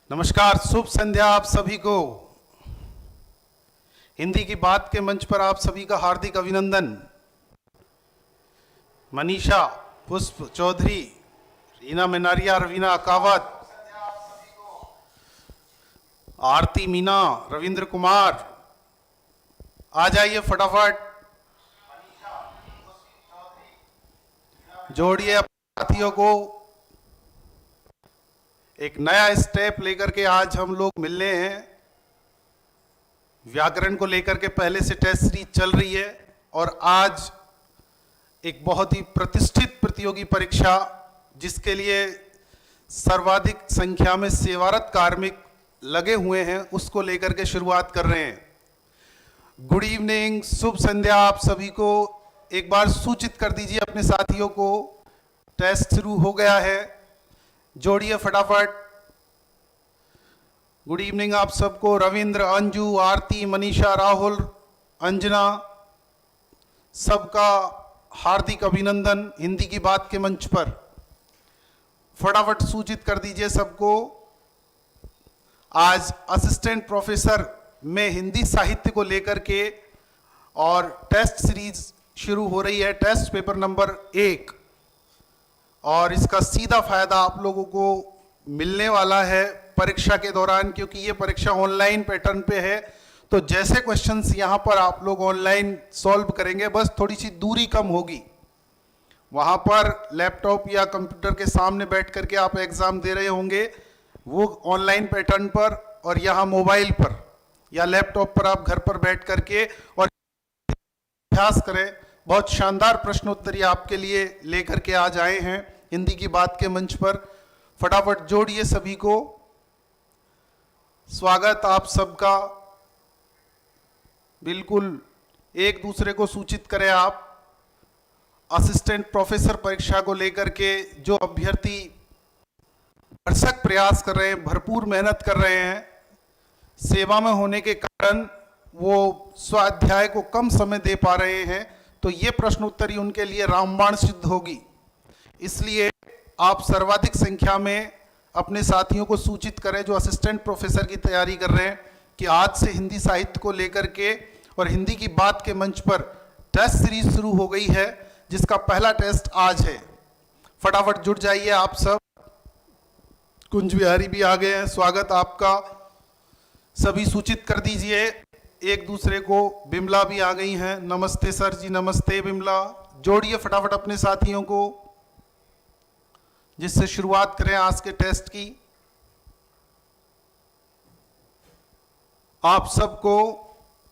नमस्कार, शुभ संध्या आप सभी को। हिंदी की बात के मंच पर आप सभी का हार्दिक अभिनंदन। मनीषा, पुष्प चौधरी, रीना मेनारिया, रवीना अकावत, आरती मीना, रविंद्र कुमार, आ जाइए फटाफट। जोड़िए अपने साथियों को। एक नया स्टेप लेकर के आज हम लोग मिल रहे हैं। व्याकरण को लेकर के पहले से टेस्ट सीरीज चल रही है और आज एक बहुत ही प्रतिष्ठित प्रतियोगी परीक्षा जिसके लिए सर्वाधिक संख्या में सेवारत कार्मिक लगे हुए हैं उसको लेकर के शुरुआत कर रहे हैं। गुड इवनिंग, शुभ संध्या आप सभी को। एक बार सूचित कर दीजिए अपने साथियों को, टेस्ट शुरू हो गया है। जोड़िए फटाफट। गुड इवनिंग आप सबको। रविंद्र, अंजू, आरती, मनीषा, राहुल, अंजना, सबका हार्दिक अभिनंदन हिंदी की बात के मंच पर। फटाफट सूचित कर दीजिए सबको। आज असिस्टेंट प्रोफेसर में हिंदी साहित्य को लेकर के और टेस्ट सीरीज शुरू हो रही है, टेस्ट पेपर नंबर 1, और इसका सीधा फायदा आप लोगों को मिलने वाला है परीक्षा के दौरान, क्योंकि ये परीक्षा ऑनलाइन पैटर्न पे है। तो जैसे क्वेश्चंस यहाँ पर आप लोग ऑनलाइन सॉल्व करेंगे, बस थोड़ी सी दूरी कम होगी। वहाँ पर लैपटॉप या कंप्यूटर के सामने बैठ करके आप एग्जाम दे रहे होंगे, वो ऑनलाइन पैटर्न पर, और यहाँ मोबाइल पर या लैपटॉप पर आप घर पर बैठ करके और अभ्यास करें। बहुत शानदार प्रश्नोत्तरी आपके लिए लेकर के आज आए हैं हिंदी की बात के मंच पर। फटाफट जोड़िए सभी को। स्वागत आप सबका। बिल्कुल एक दूसरे को सूचित करें आप। असिस्टेंट प्रोफेसर परीक्षा को लेकर के जो अभ्यर्थी भरसक प्रयास कर रहे हैं, भरपूर मेहनत कर रहे हैं, सेवा में होने के कारण वो स्वाध्याय को कम समय दे पा रहे हैं, तो ये प्रश्नोत्तरी उनके लिए रामबाण सिद्ध होगी। इसलिए आप सर्वाधिक संख्या में अपने साथियों को सूचित करें जो असिस्टेंट प्रोफेसर की तैयारी कर रहे हैं कि आज से हिंदी साहित्य को लेकर के और हिंदी की बात के मंच पर टेस्ट सीरीज शुरू हो गई है, जिसका पहला टेस्ट आज है। फटाफट जुड़ जाइए आप सब। कुंज बिहारी भी आ गए हैं, स्वागत आपका। सभी सूचित कर दीजिए एक दूसरे को। बिमला भी आ गई हैं, नमस्ते सर जी, नमस्ते बिमला। जोड़िए फटाफट अपने साथियों को, जिससे शुरुआत करें आज के टेस्ट की। आप सबको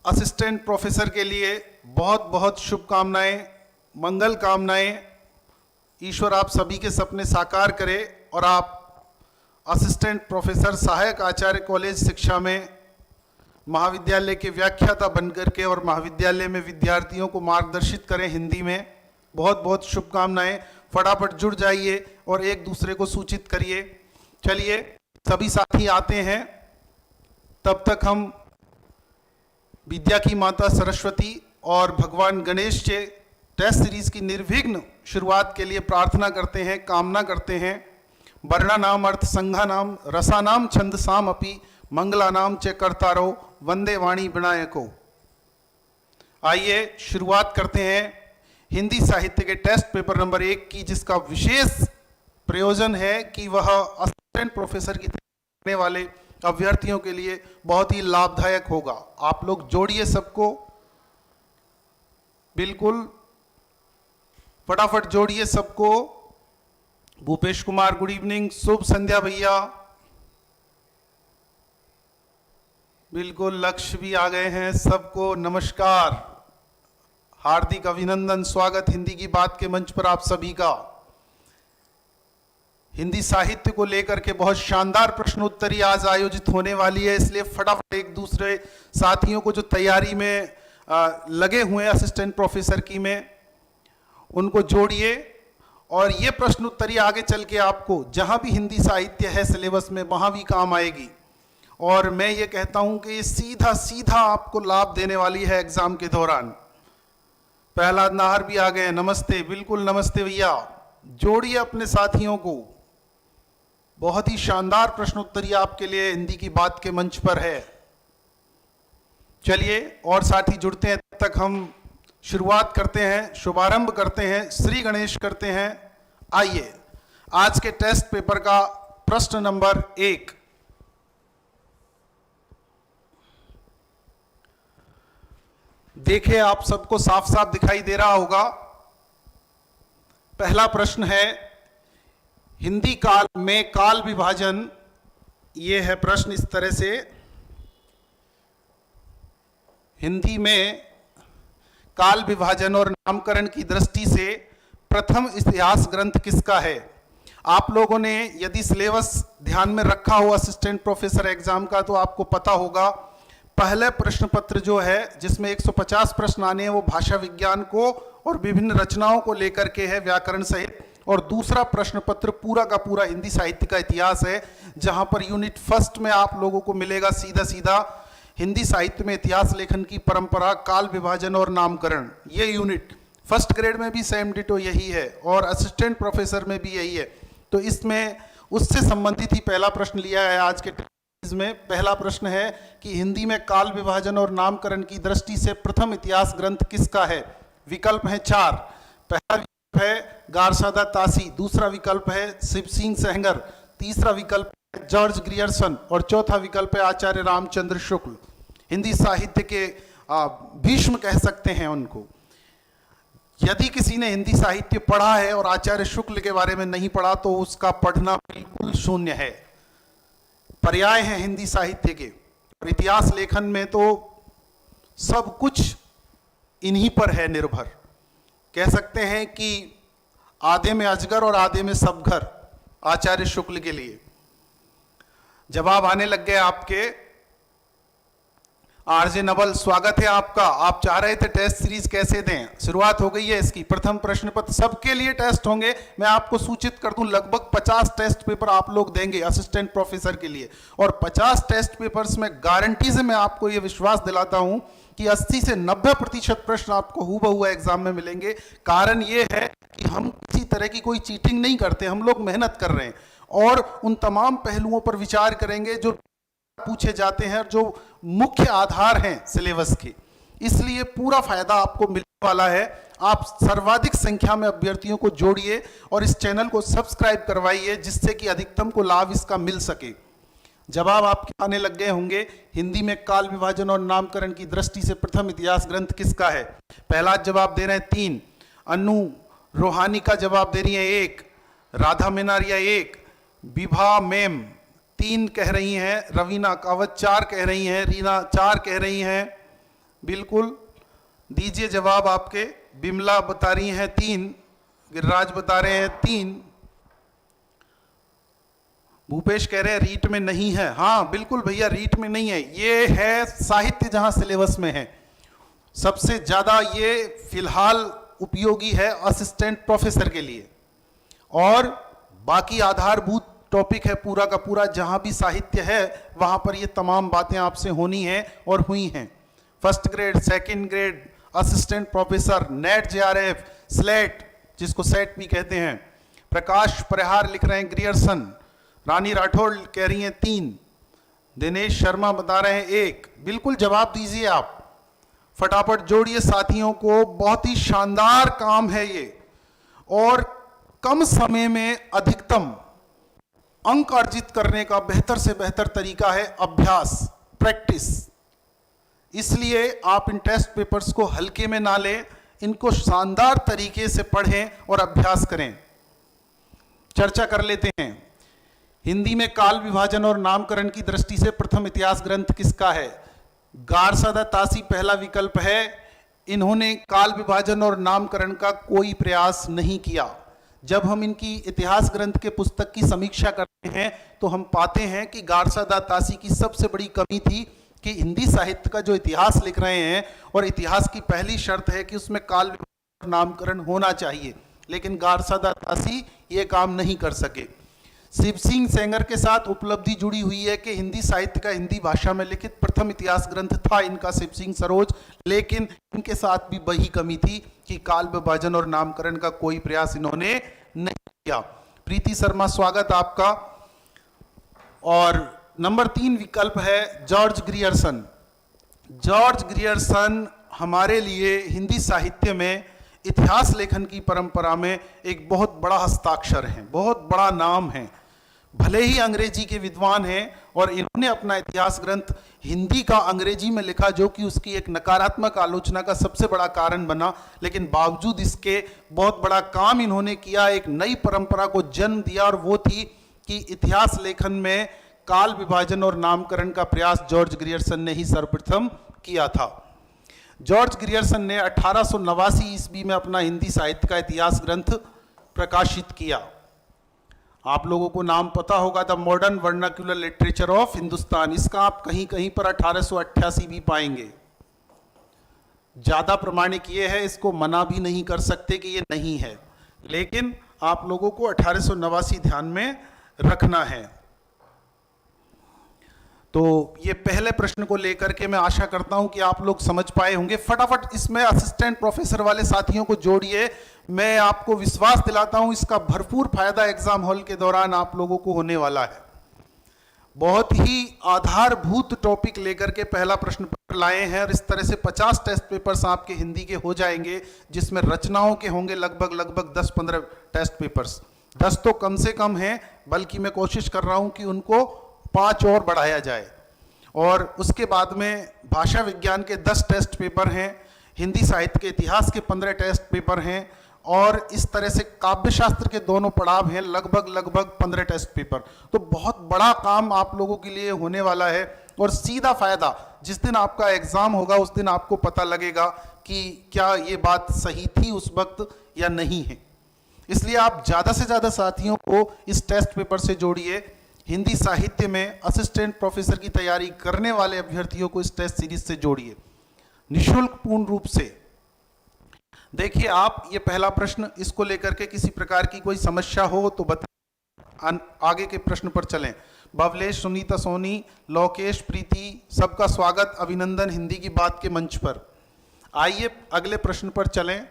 असिस्टेंट प्रोफेसर के लिए बहुत बहुत शुभकामनाएं, मंगल कामनाएं। ईश्वर आप सभी के सपने साकार करे और आप असिस्टेंट प्रोफेसर सहायक आचार्य कॉलेज शिक्षा में महाविद्यालय के व्याख्याता बनकर के और महाविद्यालय में विद्यार्थियों को मार्गदर्शित करें हिंदी में। बहुत बहुत शुभकामनाएं। फटाफट जुड़ जाइए और एक दूसरे को सूचित करिए। चलिए सभी साथी आते हैं, तब तक हम विद्या की माता सरस्वती और भगवान गणेश से टेस्ट सीरीज की निर्विघ्न शुरुआत के लिए प्रार्थना करते हैं, कामना करते हैं। वर्णानाम अर्थ संघानाम रसानाम छंदसाम अपि मंगलानाम च कर्तारो वंदे वाणी विनायको। आइए शुरुआत करते हैं हिंदी साहित्य के टेस्ट पेपर नंबर 1 की, जिसका विशेष प्रयोजन है कि वह असिस्टेंट प्रोफेसर की तैयारी करने वाले अभ्यर्थियों के लिए बहुत ही लाभदायक होगा। आप लोग जोड़िए सबको, बिल्कुल फटाफट जोड़िए सबको। भूपेश कुमार, गुड इवनिंग, शुभ संध्या भैया। बिल्कुल लक्ष्य भी आ गए हैं, सबको नमस्कार, हार्दिक अभिनंदन, स्वागत हिंदी की बात के मंच पर आप सभी का। हिंदी साहित्य को लेकर के बहुत शानदार प्रश्नोत्तरी आज आयोजित होने वाली है, इसलिए फटाफट एक दूसरे साथियों को जो तैयारी में लगे हुए हैं असिस्टेंट प्रोफेसर की में, उनको जोड़िए। और ये प्रश्नोत्तरी आगे चल के आपको जहां भी हिंदी साहित्य है सिलेबस में वहां भी काम आएगी। और मैं ये कहता हूं कि ये सीधा सीधा आपको लाभ देने वाली है एग्जाम के दौरान। प्रहलाद नाहर भी आ गए, नमस्ते, बिल्कुल नमस्ते भैया। जोड़िए अपने साथियों को, बहुत ही शानदार प्रश्नोत्तरी आपके लिए हिंदी की बात के मंच पर है। चलिए और साथी जुड़ते हैं, तब तक हम शुरुआत करते हैं, शुभारंभ करते हैं, श्री गणेश करते हैं। आइए आज के टेस्ट पेपर का प्रश्न नंबर 1। देखिए, आप सबको साफ साफ दिखाई दे रहा होगा। पहला प्रश्न है, हिंदी काल में काल विभाजन। ये है प्रश्न इस तरह से, हिंदी में काल विभाजन और नामकरण की दृष्टि से प्रथम इतिहास ग्रंथ किसका है। आप लोगों ने यदि सिलेबस ध्यान में रखा हो असिस्टेंट प्रोफेसर एग्जाम का, तो आपको पता होगा पहले प्रश्न पत्र जो है, जिसमें 150 प्रश्न आने हैं, वो भाषा विज्ञान को और विभिन्न रचनाओं को लेकर के है, व्याकरण सहित। और दूसरा प्रश्न पत्र पूरा का पूरा हिंदी साहित्य का इतिहास है, जहां पर यूनिट फर्स्ट में आप लोगों को मिलेगा सीधा सीधा हिंदी साहित्य में इतिहास लेखन की परंपरा, काल विभाजन और नामकरण। ये यूनिट फर्स्ट ग्रेड में भी सेम डिटो यही है और असिस्टेंट प्रोफेसर में भी यही है। तो इसमें उससे संबंधित ही पहला प्रश्न लिया है आज के में। पहला प्रश्न है कि हिंदी में काल विभाजन और नामकरण की दृष्टि से प्रथम इतिहास ग्रंथ किसका है। विकल्प है 4। पहला विकल्प है गारसादा तासी, दूसरा विकल्प है शिव सिंह सेंगर, तीसरा विकल्प है जॉर्ज ग्रियर्सन और चौथा विकल्प है आचार्य रामचंद्र शुक्ल। हिंदी साहित्य के भीष्म कह सकते हैं उनको। यदि किसी ने हिंदी साहित्य पढ़ा है और आचार्य शुक्ल के बारे में नहीं पढ़ा, तो उसका पढ़ना बिल्कुल शून्य है। पर्याय है हिंदी साहित्य के, और इतिहास लेखन में तो सब कुछ इन्हीं पर है निर्भर। कह सकते हैं कि आधे में अजगर और आधे में सब घर आचार्य शुक्ल के लिए। जवाब आने लग गए आपके। आरजे नवल, स्वागत है आपका। आप चाह रहे थे टेस्ट सीरीज कैसे दें, शुरुआत हो गई है इसकी। प्रथम प्रश्न पत्र सबके लिए टेस्ट होंगे। मैं आपको सूचित कर दूं, लगभग 50 टेस्ट पेपर आप लोग देंगे असिस्टेंट प्रोफेसर के लिए, और 50 टेस्ट पेपर्स में गारंटी से मैं आपको यह विश्वास दिलाता हूं कि 80 से 90% प्रश्न आपको हूबहू एग्जाम में मिलेंगे। कारण यह है कि हम किसी तरह की कोई चीटिंग नहीं करते, हम लोग मेहनत कर रहे हैं और उन तमाम पहलुओं पर विचार करेंगे जो पूछे जाते हैं और जो मुख्य आधार हैं सिलेबस के। इसलिए पूरा फायदा आपको मिलने वाला है। आप सर्वाधिक संख्या में अभ्यर्थियों को जोड़िए और इस चैनल को सब्सक्राइब करवाइए, जिससे कि अधिकतम को लाभ इसका मिल सके। जवाब आपके आने लग गए होंगे। हिंदी में काल विभाजन और नामकरण की दृष्टि से प्रथम इतिहास ग्रंथ किसका है। पहला जवाब दे रहे हैं 3, अनु रोहानी का जवाब दे रही है 1, राधा मेनारिया 1, विभा मेम 3 कह रही हैं, रवीना कावत 4 कह रही हैं, रीना 4 कह रही हैं। बिल्कुल दीजिए जवाब आपके। बिमला बता रही हैं 3, गिरिराज बता रहे हैं 3, भूपेश कह रहे हैं रीट में नहीं है। हाँ बिल्कुल भैया, रीट में नहीं है, ये है साहित्य जहां सिलेबस में है। सबसे ज्यादा ये फिलहाल उपयोगी है असिस्टेंट प्रोफेसर के लिए, और बाकी आधारभूत टॉपिक है पूरा का पूरा। जहां भी साहित्य है वहां पर ये तमाम बातें आपसे होनी है और हुई हैं। First grade, second grade, assistant professor, net, JRF, slate जिसको सेट भी कहते हैं। प्रकाश परिहार लिख रहे हैं ग्रियर्सन, रानी राठौड़ कह रही हैं 3, दिनेश शर्मा बता रहे हैं 1। बिल्कुल जवाब दीजिए आप, फटाफट जोड़िए साथियों को। बहुत ही शानदार काम है ये, और कम समय में अधिकतम अंक अर्जित करने का बेहतर से बेहतर तरीका है अभ्यास, प्रैक्टिस। इसलिए आप इन टेस्ट पेपर्स को हल्के में ना लें, इनको शानदार तरीके से पढ़ें और अभ्यास करें। चर्चा कर लेते हैं। हिंदी में काल विभाजन और नामकरण की दृष्टि से प्रथम इतिहास ग्रंथ किसका है। गारसादा तासी पहला विकल्प है। इन्होंने काल विभाजन और नामकरण का कोई प्रयास नहीं किया। जब हम इनकी इतिहास ग्रंथ के पुस्तक की समीक्षा करते हैं तो हम पाते हैं कि गारसादा तासी की सबसे बड़ी कमी थी कि हिंदी साहित्य का जो इतिहास लिख रहे हैं, और इतिहास की पहली शर्त है कि उसमें काल विभाजन और नामकरण होना चाहिए, लेकिन गारसादा तासी ये काम नहीं कर सके। शिव सिंह सेंगर के साथ उपलब्धि जुड़ी हुई है कि हिंदी साहित्य का हिंदी भाषा में लिखित प्रथम इतिहास ग्रंथ था इनका शिव सिंह सरोज, लेकिन इनके साथ भी वही कमी थी कि काल विभाजन और नामकरण का कोई प्रयास इन्होंने नहीं किया। प्रीति शर्मा स्वागत आपका। और नंबर 3 विकल्प है जॉर्ज ग्रियर्सन। जॉर्ज ग्रियर्सन हमारे लिए हिंदी साहित्य में इतिहास लेखन की परंपरा में एक बहुत बड़ा हस्ताक्षर है, बहुत बड़ा नाम है। भले ही अंग्रेजी के विद्वान हैं और इन्होंने अपना इतिहास ग्रंथ हिंदी का अंग्रेजी में लिखा, जो कि उसकी एक नकारात्मक आलोचना का सबसे बड़ा कारण बना, लेकिन बावजूद इसके बहुत बड़ा काम इन्होंने किया, एक नई परंपरा को जन्म दिया, और वो थी कि इतिहास लेखन में काल विभाजन और नामकरण का प्रयास जॉर्ज ग्रियर्सन ने ही सर्वप्रथम किया था। जॉर्ज ग्रियर्सन ने 1889 ईस्वी में अपना हिंदी साहित्य का इतिहास ग्रंथ प्रकाशित किया। आप लोगों को नाम पता होगा, the modern vernacular literature of Hindustan. इसका आप कहीं कहीं पर 1888 भी पाएंगे। ज्यादा प्रमाणिक ये है, इसको मना भी नहीं कर सकते कि ये नहीं है, लेकिन आप लोगों को 1889 ध्यान में रखना है। तो ये पहले प्रश्न को लेकर के मैं आशा करता हूं कि आप लोग समझ पाए होंगे। फटाफट इसमें असिस्टेंट प्रोफेसर वाले साथियों को जोड़िए। मैं आपको विश्वास दिलाता हूं इसका भरपूर फायदा एग्जाम हॉल के दौरान आप लोगों को होने वाला है। बहुत ही आधारभूत टॉपिक लेकर के पहला प्रश्न पत्र लाए हैं, और इस तरह से 50 टेस्ट पेपर्स आपके हिंदी के हो जाएंगे, जिसमें रचनाओं के होंगे लगभग 10-15 टेस्ट पेपर्स। 10 तो कम से कम हैं, बल्कि मैं कोशिश कर रहा हूं कि उनको 5 और बढ़ाया जाए। और उसके बाद में भाषा विज्ञान के 10 टेस्ट पेपर हैं, हिंदी साहित्य के इतिहास के 15 टेस्ट पेपर हैं, और इस तरह से काव्य शास्त्र के दोनों पड़ाव हैं, लगभग 15 टेस्ट पेपर। तो बहुत बड़ा काम आप लोगों के लिए होने वाला है, और सीधा फायदा जिस दिन आपका एग्जाम होगा उस दिन आपको पता लगेगा कि क्या ये बात सही थी उस वक्त या नहीं है। इसलिए आप ज़्यादा से ज़्यादा साथियों को इस टेस्ट पेपर से जोड़िए। हिंदी साहित्य में असिस्टेंट प्रोफेसर की तैयारी करने वाले अभ्यर्थियों को इस टेस्ट सीरीज से जोड़िए निःशुल्क पूर्ण रूप से। देखिए आप, ये पहला प्रश्न, इसको लेकर के किसी प्रकार की कोई समस्या हो तो बताएं। आगे के प्रश्न पर चलें। भवलेश, सुनीता, सोनी, लोकेश, प्रीति, सबका स्वागत, अभिनंदन हिंदी की बात के मंच पर। आइए अगले प्रश्न पर चलें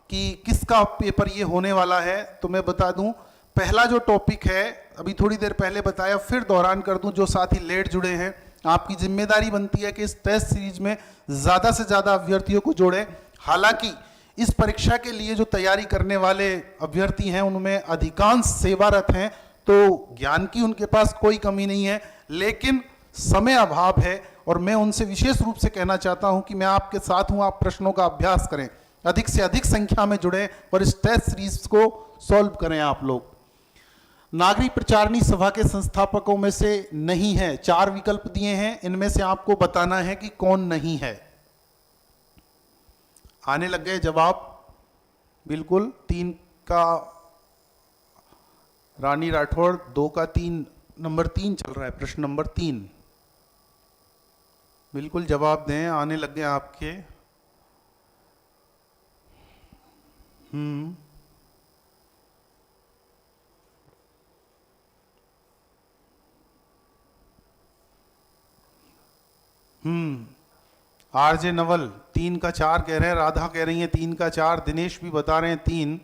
कि किसका पेपर ये होने वाला है। तो मैं बता दूं, पहला जो टॉपिक है अभी थोड़ी देर पहले बताया, फिर दोहरान कर दूं। जो साथी लेट जुड़े हैं, आपकी जिम्मेदारी बनती है कि इस टेस्ट सीरीज में ज़्यादा से ज़्यादा अभ्यर्थियों को जोड़ें। हालांकि इस परीक्षा के लिए जो तैयारी करने वाले अभ्यर्थी हैं उनमें अधिकांश सेवारत हैं, तो ज्ञान की उनके पास कोई कमी नहीं है, लेकिन समय अभाव है। और मैं उनसे विशेष रूप से कहना चाहता हूं कि मैं आपके साथ हूं, आप प्रश्नों का अभ्यास करें, अधिक से अधिक संख्या में जुड़ें और इस टेस्ट सीरीज को सॉल्व करें आप लोग। नागरिक प्रचारणी सभा के संस्थापकों में से नहीं है, 4 विकल्प दिए हैं, इनमें से आपको बताना है कि कौन नहीं है। आने लग गए जवाब, बिल्कुल। 3 का रानी राठौड़, 2 का 3, नंबर 3 चल रहा है, प्रश्न नंबर 3। बिल्कुल जवाब दें, आने लग गए आपके। आरजे नवल 3 का 4 कह रहे हैं, राधा कह रही है 3 का 4, दिनेश भी बता रहे हैं 3।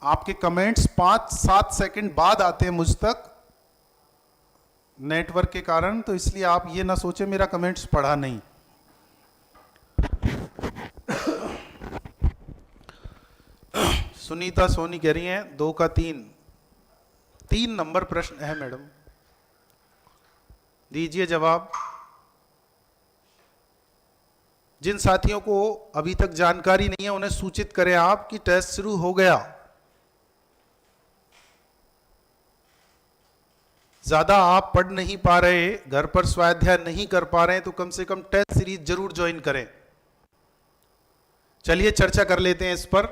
आपके कमेंट्स 5-7 सेकंड बाद आते हैं मुझ तक नेटवर्क के कारण, तो इसलिए आप ये ना सोचे मेरा कमेंट्स पढ़ा नहीं। सुनीता, सोनी कह रही हैं 2 का 3 नंबर प्रश्न है मैडम, दीजिए जवाब। जिन साथियों को अभी तक जानकारी नहीं है उन्हें सूचित करें आप कि टेस्ट शुरू हो गया। ज्यादा आप पढ़ नहीं पा रहे, घर पर स्वाध्याय नहीं कर पा रहे हैं, तो कम से कम टेस्ट सीरीज जरूर ज्वाइन करें। चलिए चर्चा कर लेते हैं इस पर,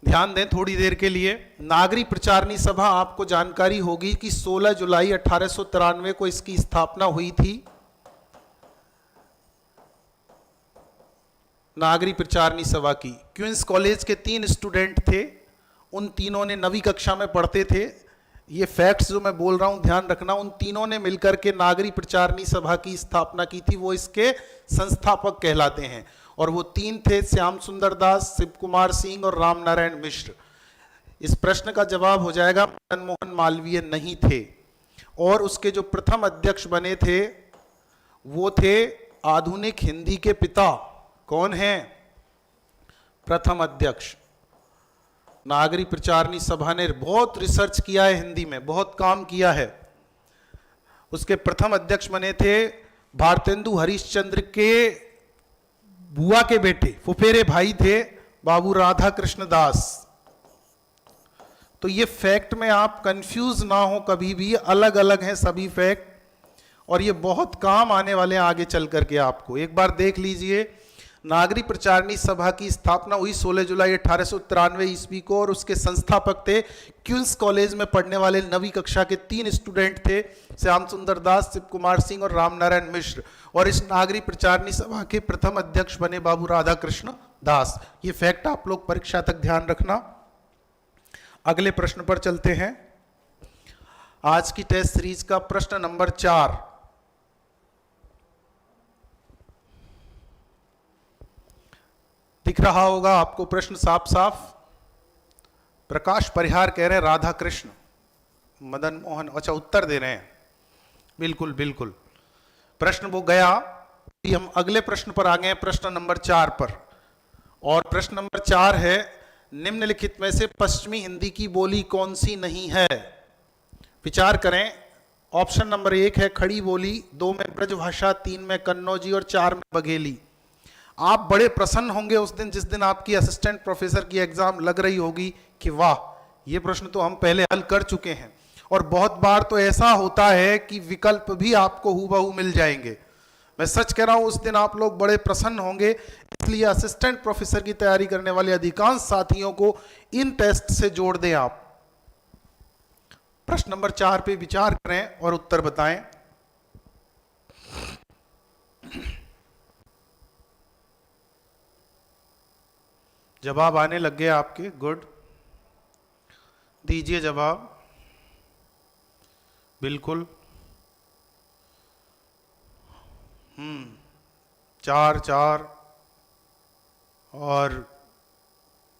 ध्यान दें थोड़ी देर के लिए। नागरिक प्रचारणी सभा, आपको जानकारी होगी कि 16 जुलाई 1893 को इसकी स्थापना हुई थी। नागरिक प्रचारणी सभा की क्वींस कॉलेज के 3 स्टूडेंट थे, उन तीनों ने 9वीं कक्षा में पढ़ते थे। ये फैक्ट्स जो मैं बोल रहा हूं ध्यान रखना, उन तीनों ने मिलकर के नागरिक प्रचारणी सभा की स्थापना की थी, वो इसके संस्थापक कहलाते हैं। और वो तीन थे, श्याम सुंदर दास, शिव कुमार सिंह और राम नारायण मिश्र। इस प्रश्न का जवाब हो जाएगा मदन मोहन मालवीय नहीं थे। और उसके जो प्रथम अध्यक्ष बने थे वो थे आधुनिक हिंदी के पिता। कौन हैं प्रथम अध्यक्ष? नागरी प्रचारणी सभा ने बहुत रिसर्च किया है हिंदी में, बहुत काम किया है। उसके प्रथम अध्यक्ष बने थे भारतेंदु हरिश्चंद्र के बुआ के बेटे, फुफेरे भाई थे बाबू राधा कृष्ण दास। तो ये फैक्ट में आप कंफ्यूज ना हो कभी भी, अलग अलग हैं सभी फैक्ट और ये बहुत काम आने वाले हैं आगे चल करके आपको। एक बार देख लीजिए, नागरी प्रचारणी सभा की स्थापना हुई 16 जुलाई 1893 ईस्वी को और उसके संस्थापक थे क्वींस कॉलेज में पढ़ने वाले नवीं कक्षा के 3 स्टूडेंट थे, श्याम सुंदर दास, शिव कुमार सिंह और राम नारायण मिश्र। और इस नागरी प्रचारणी सभा के प्रथम अध्यक्ष बने बाबू राधा कृष्ण दास। ये फैक्ट आप लोग परीक्षा तक ध्यान रखना। अगले प्रश्न पर चलते हैं। आज की टेस्ट सीरीज का प्रश्न नंबर 4। दिख रहा होगा आपको प्रश्न साफ साफ। प्रकाश परिहार कह रहे हैं राधा कृष्ण, मदन मोहन, अच्छा उत्तर दे रहे हैं। बिल्कुल बिल्कुल, प्रश्न वो गया। हम अगले प्रश्न पर आ गए, प्रश्न नंबर 4 पर। और प्रश्न नंबर 4 है, निम्नलिखित में से पश्चिमी हिंदी की बोली कौन सी नहीं है? विचार करें। ऑप्शन नंबर 1 है खड़ी बोली, 2 में ब्रजभाषा, 3 में कन्नौजी और 4 में बघेली। आप बड़े प्रसन्न होंगे उस दिन जिस दिन आपकी असिस्टेंट प्रोफेसर की एग्जाम लग रही होगी कि वाह, ये प्रश्न तो हम पहले हल कर चुके हैं। और बहुत बार तो ऐसा होता है कि विकल्प भी आपको हूबहू मिल जाएंगे। मैं सच कह रहा हूं, उस दिन आप लोग बड़े प्रसन्न होंगे। इसलिए असिस्टेंट प्रोफेसर की तैयारी करने वाले अधिकांश साथियों को इन टेस्ट से जोड़ दें आप। प्रश्न नंबर 4 पे विचार करें और उत्तर बताएं। जवाब आने लग गए आपके, गुड, दीजिए जवाब। बिल्कुल, 4 और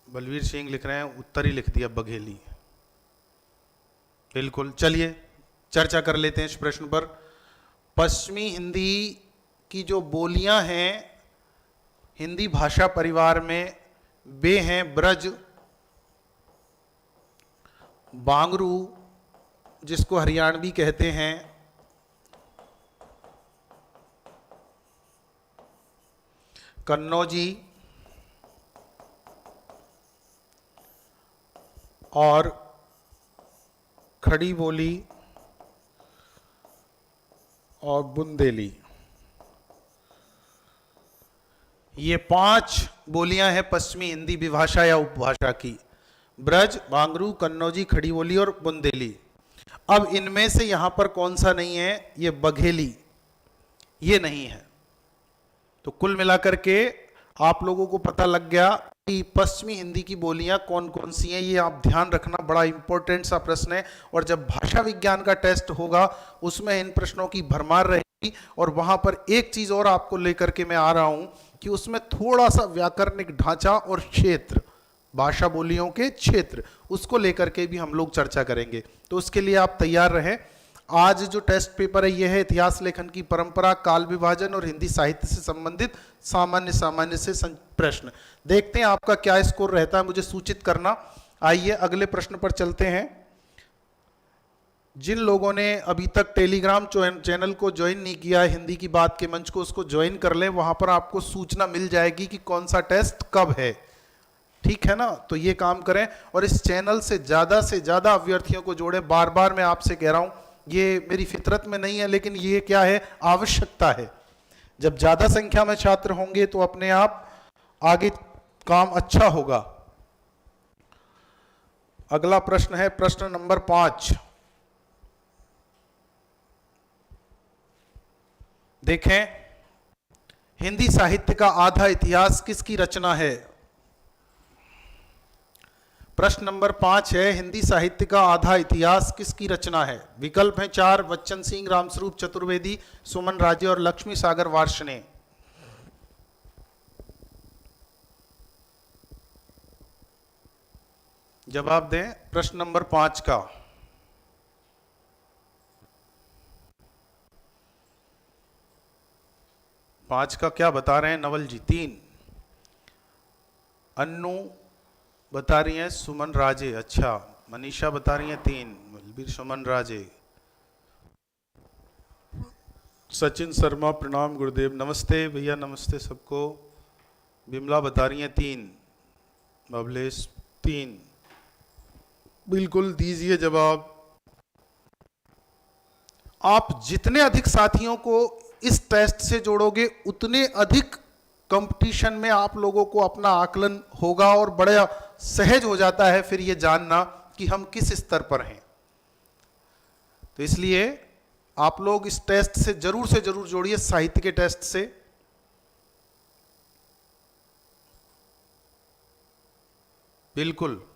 बलवीर सिंह लिख रहे हैं उत्तर ही लिख दिया बघेली। बिल्कुल, चलिए चर्चा कर लेते हैं इस प्रश्न पर। पश्चिमी हिंदी की जो बोलियां हैं हिंदी भाषा परिवार में, वे हैं ब्रज, बांगरू जिसको हरियाणवी कहते हैं, कन्नौजी और खड़ी बोली और बुंदेली। ये 5 बोलियां हैं पश्चिमी हिंदी विभाषा या उपभाषा की, ब्रज, बांगरू, कन्नौजी, खड़ी बोली और बुंदेली। अब इनमें से यहां पर कौन सा नहीं है? ये बघेली, ये नहीं है। तो कुल मिलाकर के आप लोगों को पता लग गया कि पश्चिमी हिंदी की बोलियां कौन कौन सी हैं। ये आप ध्यान रखना, बड़ा इंपॉर्टेंट सा प्रश्न है। और जब भाषा विज्ञान का टेस्ट होगा उसमें इन प्रश्नों की भरमार रहेगी। और वहां पर एक चीज और आपको लेकर के मैं आ रहा हूं कि उसमें थोड़ा सा व्याकरणिक ढांचा और क्षेत्र, भाषा बोलियों के क्षेत्र, उसको लेकर के भी हम लोग चर्चा करेंगे। तो उसके लिए आप तैयार रहें। आज जो टेस्ट पेपर है यह है इतिहास लेखन की परंपरा, काल विभाजन और हिंदी साहित्य से संबंधित सामान्य से प्रश्न। देखते हैं आपका क्या स्कोर रहता है, मुझे सूचित करना। आइए अगले प्रश्न पर चलते हैं। जिन लोगों ने अभी तक टेलीग्राम चैनल को ज्वाइन नहीं किया है, हिंदी की बात के मंच को, उसको ज्वाइन कर लें। वहां पर आपको सूचना मिल जाएगी कि कौन सा टेस्ट कब है, ठीक है ना? तो ये काम करें और इस चैनल से ज्यादा अभ्यर्थियों को जोड़ें। बार बार मैं आपसे कह रहा हूं, ये मेरी फितरत में नहीं है, लेकिन ये क्या है, आवश्यकता है। जब ज्यादा संख्या में छात्र होंगे तो अपने आप आगे काम अच्छा होगा। अगला प्रश्न है प्रश्न नंबर 5। देखें, हिंदी साहित्य का आधा इतिहास किसकी रचना है? प्रश्न नंबर 5 है, हिंदी साहित्य का आधा इतिहास किसकी रचना है? विकल्प हैं 4, बच्चन सिंह, रामस्वरूप चतुर्वेदी, सुमन राजे और लक्ष्मी सागर वार्ष्णेय। जवाब दें प्रश्न नंबर 5 का। पांच का क्या बता रहे हैं नवल जी? 3। अन्नू बता रही हैं सुमन राजे। अच्छा, मनीषा बता रही हैं 3, बलबीर सुमन राजे। सचिन शर्मा प्रणाम गुरुदेव। नमस्ते भैया, नमस्ते सबको। बिमला बता रही हैं 3, बबलेश 3। बिल्कुल दीजिए जवाब। आप जितने अधिक साथियों को इस टेस्ट से जोड़ोगे उतने अधिक कंपटीशन में आप लोगों को अपना आकलन होगा और बड़ा सहज हो जाता है फिर ये जानना कि हम किस स्तर पर हैं। तो इसलिए आप लोग इस टेस्ट से जरूर जोड़िए, साहित्य के टेस्ट से। बिल्कुल,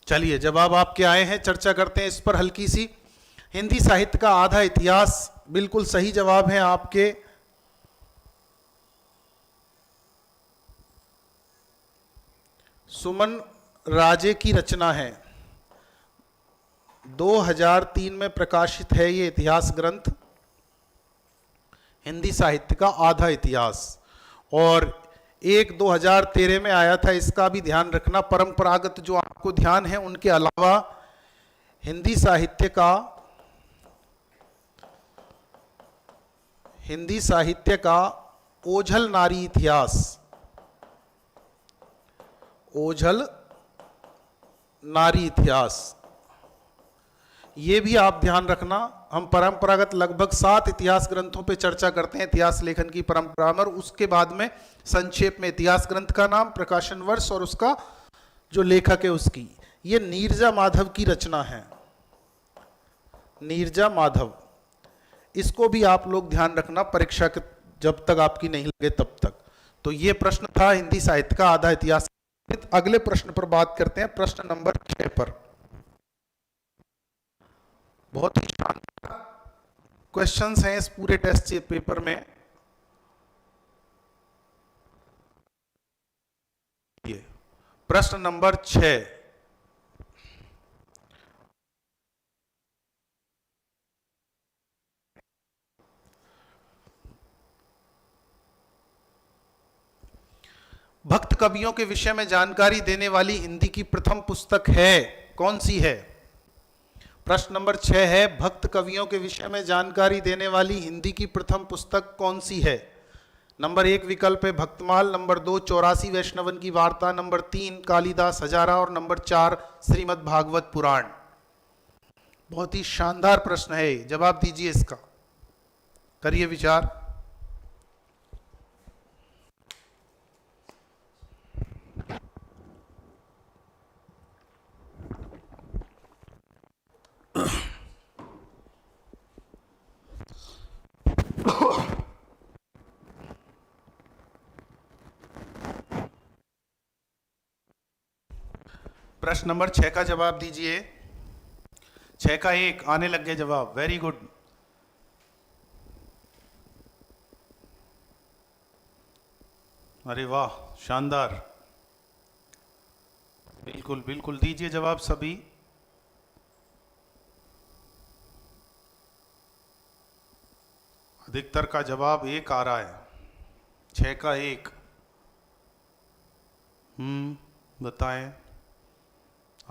चलिए जवाब आपके आए हैं, चर्चा करते हैं इस पर हल्की सी। हिंदी साहित्य का आधा इतिहास, बिल्कुल सही जवाब है आपके। सुमन राजे की रचना है। 2003 में प्रकाशित है ये इतिहास ग्रंथ, हिंदी साहित्य का आधा इतिहास। और एक 2013 में आया था, इसका भी ध्यान रखना। परंपरागत जो आपको ध्यान है उनके अलावा हिंदी साहित्य का ओझल नारी इतिहास, ओझल नारी इतिहास, ये भी आप ध्यान रखना। हम परंपरागत लगभग 7 इतिहास ग्रंथों पे चर्चा करते हैं इतिहास लेखन की परंपरा में, और उसके बाद में संक्षेप में इतिहास ग्रंथ का नाम, प्रकाशन वर्ष और उसका जो लेखक है उसकी। ये नीरजा माधव की रचना है, नीरजा माधव। इसको भी आप लोग ध्यान रखना परीक्षा के जब तक आपकी नहीं लगे तब तक। तो ये प्रश्न था हिंदी साहित्य का आधा इतिहास। अगले प्रश्न पर बात करते हैं, प्रश्न नंबर 6 पर। बहुत ही शानदार क्वेश्चंस हैं इस पूरे टेस्ट पेपर में। ये प्रश्न नंबर 6, भक्त कवियों के विषय में जानकारी देने वाली हिंदी की प्रथम पुस्तक है, कौन सी है? प्रश्न नंबर 6 है, भक्त कवियों के विषय में जानकारी देने वाली हिंदी की प्रथम पुस्तक कौन सी है? नंबर 1 विकल्प है भक्तमाल, नंबर 2 84 वैष्णवन की वार्ता, नंबर 3 कालिदास हजारा और नंबर 4 श्रीमद् भागवत पुराण। बहुत ही शानदार प्रश्न है, जवाब दीजिए इसका, करिए विचार। प्रश्न नंबर 6 का जवाब दीजिए। 6 का 1 आने लग गए जवाब, वेरी गुड। अरे वाह, शानदार। बिल्कुल बिल्कुल दीजिए जवाब सभी। अधिकतर का जवाब 1 आ रहा है, 6 का 1। बताएं।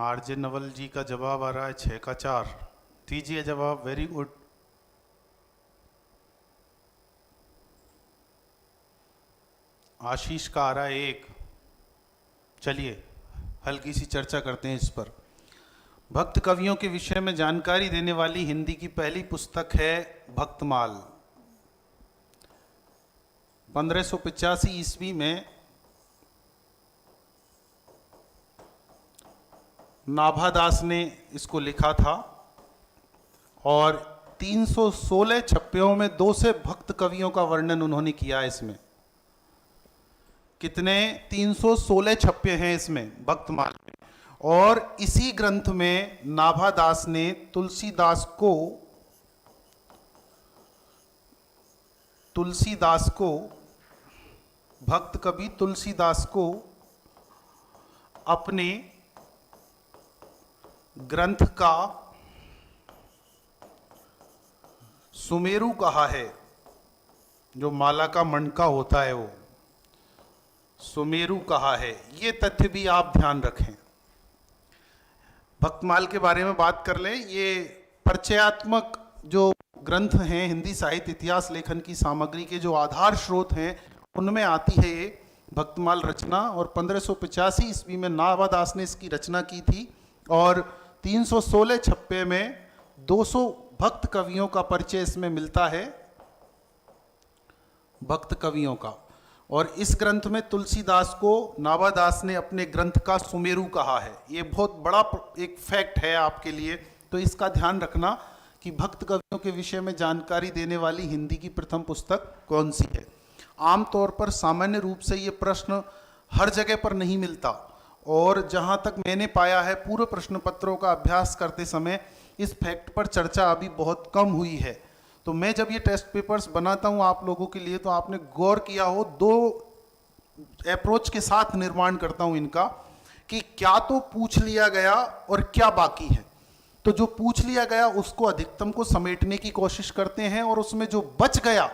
आरजे नवल जी का जवाब आ रहा है 6 का 4। दीजिए जवाब, वेरी गुड। आशीष का आ रहा है 1। चलिए हल्की सी चर्चा करते हैं इस पर। भक्त कवियों के विषय में जानकारी देने वाली हिंदी की पहली पुस्तक है भक्तमाल। 1585 ईस्वी में नाभादास ने इसको लिखा था और 316 छप्पियों में 2 से भक्त कवियों का वर्णन उन्होंने किया है इसमें। कितने? 316 छप्पे हैं इसमें भक्तमाल में। और इसी ग्रंथ में नाभादास ने तुलसीदास को भक्त कवि तुलसीदास को अपने ग्रंथ का सुमेरु कहा है? जो माला का मणका होता है वो सुमेरु कहा है, ये तथ्य भी आप ध्यान रखें। भक्तमाल के बारे में बात कर लें। ये परिचयात्मक जो ग्रंथ हैं, हिंदी साहित्य इतिहास लेखन की सामग्री के जो आधार स्रोत हैं, उनमें आती है ये भक्तमाल रचना। और 1585 ईस्वी में नाभादास ने इसकी रचना की थी और 316 छप्पे में 200 भक्त कवियों का परिचय इसमें मिलता है, भक्त कवियों का। और इस ग्रंथ में तुलसीदास को नाभादास ने अपने ग्रंथ का सुमेरु कहा है। ये बहुत बड़ा एक फैक्ट है आपके लिए, तो इसका ध्यान रखना कि भक्त कवियों के विषय में जानकारी देने वाली हिंदी की प्रथम पुस्तक कौन सी है। आमतौर पर सामान्य रूप से ये प्रश्न हर जगह पर नहीं मिलता, और जहाँ तक मैंने पाया है पूर्व प्रश्न पत्रों का अभ्यास करते समय इस फैक्ट पर चर्चा अभी बहुत कम हुई है। तो मैं जब ये टेस्ट पेपर्स बनाता हूँ आप लोगों के लिए, तो आपने गौर किया हो, दो अप्रोच के साथ निर्माण करता हूँ इनका, कि क्या तो पूछ लिया गया और क्या बाकी है। तो जो पूछ लिया गया उसको अधिकतम को समेटने की कोशिश करते हैं, और उसमें जो बच गया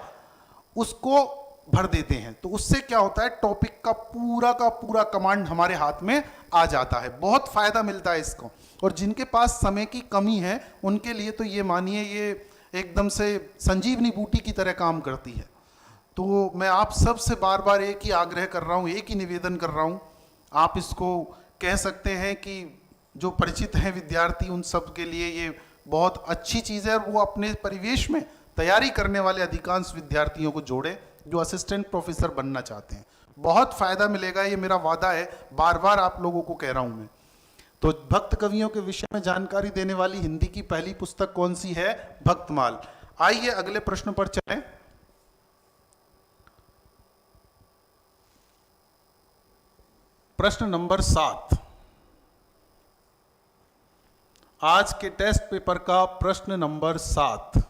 उसको भर देते हैं। तो उससे क्या होता है, टॉपिक का पूरा कमांड हमारे हाथ में आ जाता है। बहुत फायदा मिलता है इसको। और जिनके पास समय की कमी है उनके लिए तो ये मानिए ये एकदम से संजीवनी बूटी की तरह काम करती है। तो मैं आप सब से बार बार एक ही आग्रह कर रहा हूँ, एक ही निवेदन कर रहा हूँ। आप इसको कह सकते हैं कि जो परिचित हैं विद्यार्थी उन सब के लिए ये बहुत अच्छी चीज़ है, और वो अपने परिवेश में तैयारी करने वाले अधिकांश विद्यार्थियों को जोड़े जो असिस्टेंट प्रोफेसर बनना चाहते हैं। बहुत फायदा मिलेगा, ये मेरा वादा है, बार बार आप लोगों को कह रहा हूँ मैं। तो भक्त कवियों के विषय में जानकारी देने वाली हिंदी की पहली पुस्तक कौन सी है? भक्तमाल। आइए अगले प्रश्न पर चलें। प्रश्न नंबर 7, आज के टेस्ट पेपर का प्रश्न नंबर 7।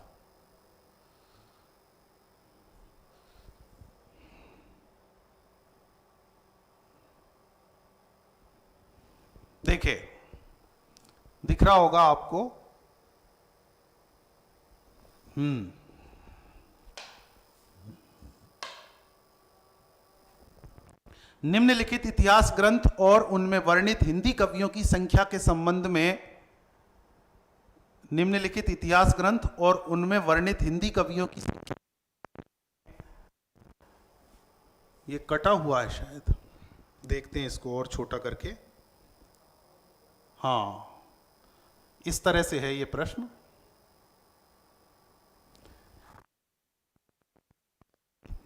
देखिए, दिख रहा होगा आपको। निम्नलिखित इतिहास ग्रंथ और उनमें वर्णित हिंदी कवियों की संख्या के संबंध में, निम्नलिखित इतिहास ग्रंथ और उनमें वर्णित हिंदी कवियों की संख्या, ये कटा हुआ है शायद, देखते हैं इसको और छोटा करके। हाँ, इस तरह से है ये प्रश्न।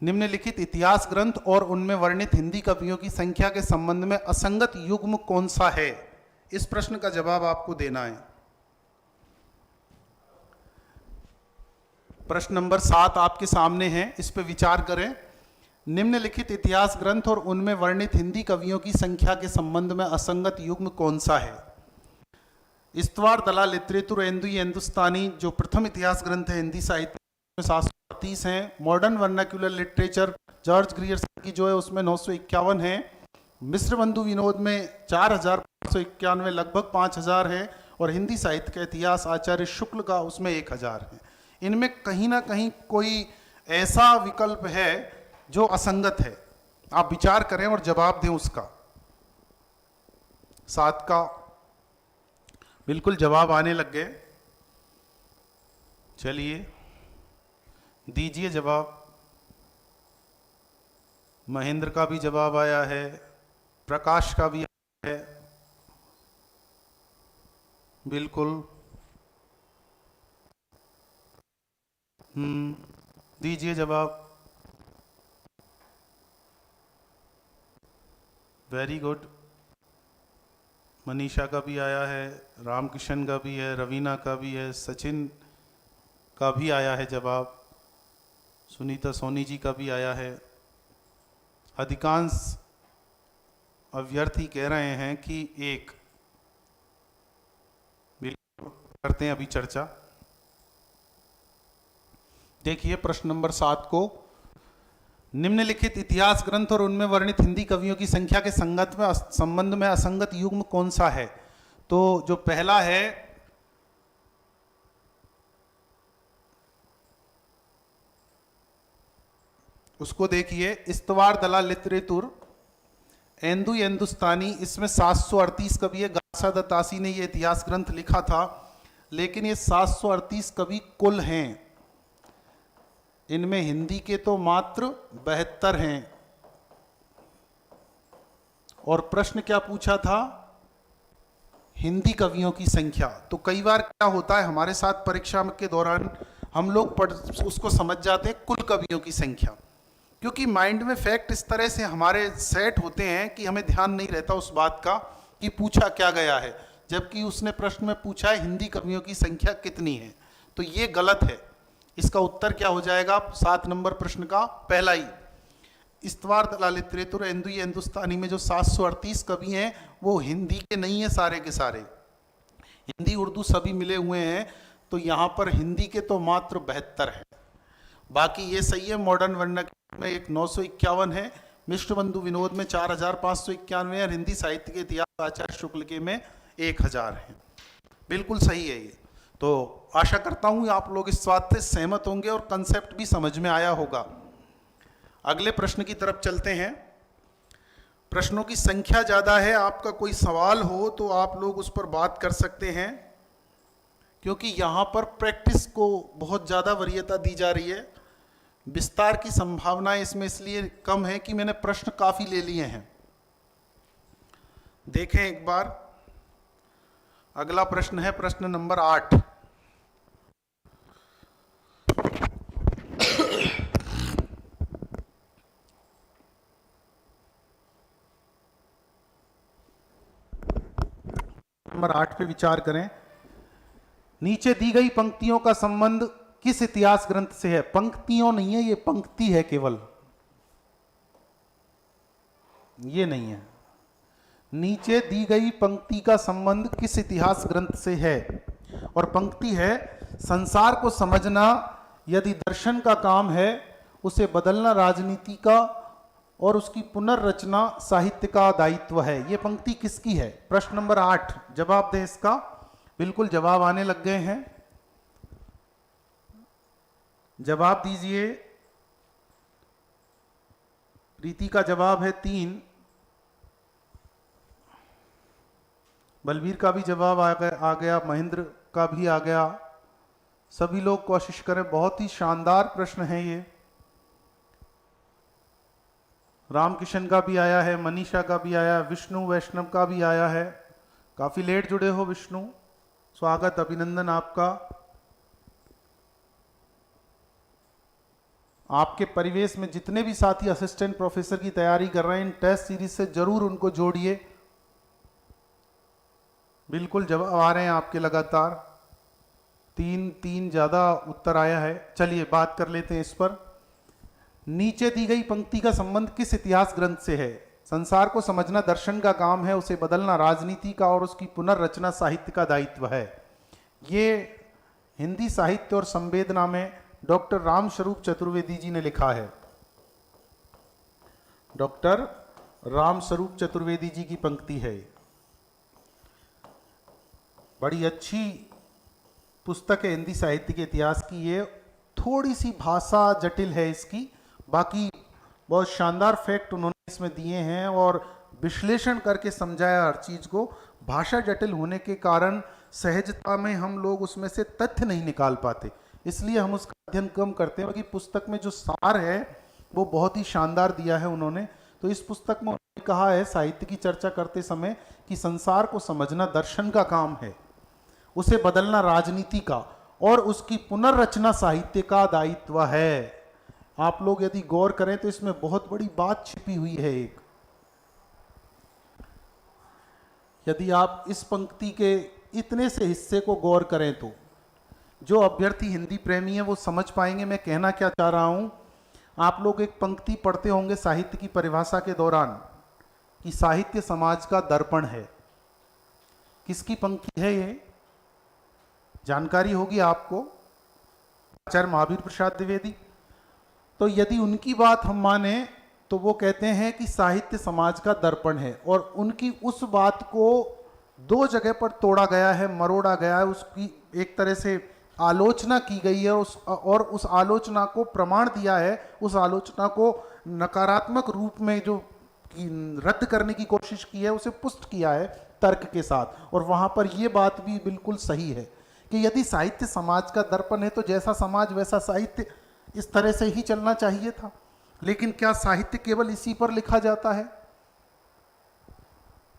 निम्नलिखित इतिहास ग्रंथ और उनमें वर्णित हिंदी कवियों की संख्या के संबंध में असंगत युग्म कौन सा है? इस प्रश्न का जवाब आपको देना है। प्रश्न नंबर 7 आपके सामने है, इस पर विचार करें। निम्नलिखित इतिहास ग्रंथ और उनमें वर्णित हिंदी कवियों की संख्या के संबंध में असंगत युग्म कौन सा है? इस्तवार दलाल लिटरेतुर हिंदुस्तानी जो प्रथम इतिहास ग्रंथ है हिंदी साहित्य में 730 हैं। Modern vernacular literature George Grierson की जो है उसमें 951 है। मिश्र बंधु विनोद में 4591 लगभग 5000 है। और हिंदी साहित्य का इतिहास आचार्य शुक्ल का उसमें 1000 है। इनमें कहीं ना कहीं कोई ऐसा विकल्प है जो असंगत है। आप विचार करें और जवाब दें उसका। 7 का बिल्कुल जवाब आने लग गए। चलिए दीजिए जवाब। महेंद्र का भी जवाब आया है, प्रकाश का भी आया है। बिल्कुल दीजिए जवाब। Very good. मनीषा का भी आया है, रामकिशन का भी है, रवीना का भी है, सचिन का भी आया है जवाब, सुनीता सोनी जी का भी आया है। अधिकांश अभ्यर्थी कह रहे हैं कि एक। करते हैं अभी चर्चा। देखिए प्रश्न नंबर 7 को, निम्नलिखित इतिहास ग्रंथ और उनमें वर्णित हिंदी कवियों की संख्या के संबंध में असंगत युग्म कौन सा है? तो जो पहला है, उसको देखिए, इस्तवार दला लिटरेतुर एंदु हिंदुस्तानी, इसमें 738 कवि है। गासा दत्तासी ने ये इतिहास ग्रंथ लिखा था, लेकिन ये 738 कवि कुल हैं, इनमें हिंदी के तो मात्र 72 हैं। और प्रश्न क्या पूछा था? हिंदी कवियों की संख्या। तो कई बार क्या होता है हमारे साथ परीक्षा के दौरान, हम लोग उसको समझ जाते हैं कुल कवियों की संख्या, क्योंकि माइंड में फैक्ट इस तरह से हमारे सेट होते हैं कि हमें ध्यान नहीं रहता उस बात का कि पूछा क्या गया है, जबकि उसने प्रश्न में पूछा है हिंदी कवियों की संख्या कितनी है। तो ये गलत है। इसका उत्तर क्या हो जाएगा 7 नंबर प्रश्न का पहला ही। इस्तवार दला लिटरेतुर एंदु हिंदुस्तानी में जो 738 कवि हैं वो हिंदी के नहीं है सारे के सारे, हिंदी उर्दू सभी मिले हुए हैं। तो यहाँ पर हिंदी के तो मात्र 72 है। बाकी ये सही है, मॉडर्न वर्णक में एक 951 है, मिश्र बंधु विनोद में 4591 है, और हिंदी साहित्य के इतिहास आचार्य शुक्ल के में 1000 है। बिल्कुल सही है ये। तो आशा करता हूँ आप लोग इस बात से सहमत होंगे और कंसेप्ट भी समझ में आया होगा। अगले प्रश्न की तरफ चलते हैं। प्रश्नों की संख्या ज़्यादा है, आपका कोई सवाल हो तो आप लोग उस पर बात कर सकते हैं, क्योंकि यहाँ पर प्रैक्टिस को बहुत ज़्यादा वरीयता दी जा रही है। विस्तार की संभावना इसमें इसलिए कम है कि मैंने प्रश्न काफ़ी ले लिए हैं। देखें एक बार, अगला प्रश्न है प्रश्न नंबर 8। नंबर 8 पे विचार करें। नीचे दी गई पंक्तियों का संबंध किस इतिहास ग्रंथ से है? पंक्तियों नहीं है, ये पंक्ति है केवल, ये नहीं है। नीचे दी गई पंक्ति का संबंध किस इतिहास ग्रंथ से है? और पंक्ति है, संसार को समझना यदि दर्शन का काम है, उसे बदलना राजनीति का और उसकी पुनर्रचना साहित्य का दायित्व है। ये पंक्ति किसकी है? प्रश्न नंबर 8, जवाब दें इसका। बिल्कुल जवाब आने लग गए हैं, जवाब दीजिए। प्रीति का जवाब है 3, बलबीर का भी जवाब आ गया, महेंद्र का भी आ गया। सभी लोग कोशिश करें, बहुत ही शानदार प्रश्न है ये। रामकिशन का भी आया है, मनीषा का भी आया, विष्णु वैष्णव का भी आया है। काफी लेट जुड़े हो विष्णु, स्वागत, अभिनंदन आपका। आपके परिवेश में जितने भी साथी असिस्टेंट प्रोफेसर की तैयारी कर रहे हैं, इन टेस्ट सीरीज से जरूर उनको जोड़िए। बिल्कुल जवाब आ रहे हैं आपके लगातार, 3 ज्यादा उत्तर आया है। चलिए बात कर लेते हैं इस पर। नीचे दी गई पंक्ति का संबंध किस इतिहास ग्रंथ से है? संसार को समझना दर्शन का काम है, उसे बदलना राजनीति का और उसकी पुनर्रचना साहित्य का दायित्व है। ये हिंदी साहित्य और संवेदना में डॉक्टर रामस्वरूप चतुर्वेदी जी ने लिखा है। डॉक्टर रामस्वरूप चतुर्वेदी जी की पंक्ति है। बड़ी अच्छी पुस्तक है हिंदी साहित्य के इतिहास की। ये थोड़ी सी भाषा जटिल है इसकी, बाकी बहुत शानदार फैक्ट उन्होंने इसमें दिए हैं और विश्लेषण करके समझाया हर चीज को। भाषा जटिल होने के कारण सहजता में हम लोग उसमें से तथ्य नहीं निकाल पाते, इसलिए हम उसका अध्ययन कम करते हैं। बाकी पुस्तक में जो सार है वो बहुत ही शानदार दिया है उन्होंने। तो इस पुस्तक में उन्होंने कहा है साहित्य की चर्चा करते समय कि संसार को समझना दर्शन का काम है, उसे बदलना राजनीति का और उसकी पुनर्रचना साहित्य का दायित्व है। आप लोग यदि गौर करें तो इसमें बहुत बड़ी बात छिपी हुई है एक। यदि आप इस पंक्ति के इतने से हिस्से को गौर करें तो जो अभ्यर्थी हिंदी प्रेमी है वो समझ पाएंगे मैं कहना क्या चाह रहा हूं। आप लोग एक पंक्ति पढ़ते होंगे साहित्य की परिभाषा के दौरान कि साहित्य समाज का दर्पण है। किसकी पंक्ति है ये? जानकारी होगी आपको, आचार्य महावीर प्रसाद द्विवेदी। तो यदि उनकी बात हम माने तो वो कहते हैं कि साहित्य समाज का दर्पण है, और उनकी उस बात को दो जगह पर तोड़ा गया है, मरोड़ा गया है, उसकी एक तरह से आलोचना की गई है, उस आलोचना को प्रमाण दिया है, उस आलोचना को नकारात्मक रूप में जो रद्द करने की कोशिश की है, उसे पुष्ट किया है तर्क के साथ। और वहां पर यह बात भी बिल्कुल सही है कि यदि साहित्य समाज का दर्पण है तो जैसा समाज वैसा साहित्य, इस तरह से ही चलना चाहिए था। लेकिन क्या साहित्य केवल इसी पर लिखा जाता है?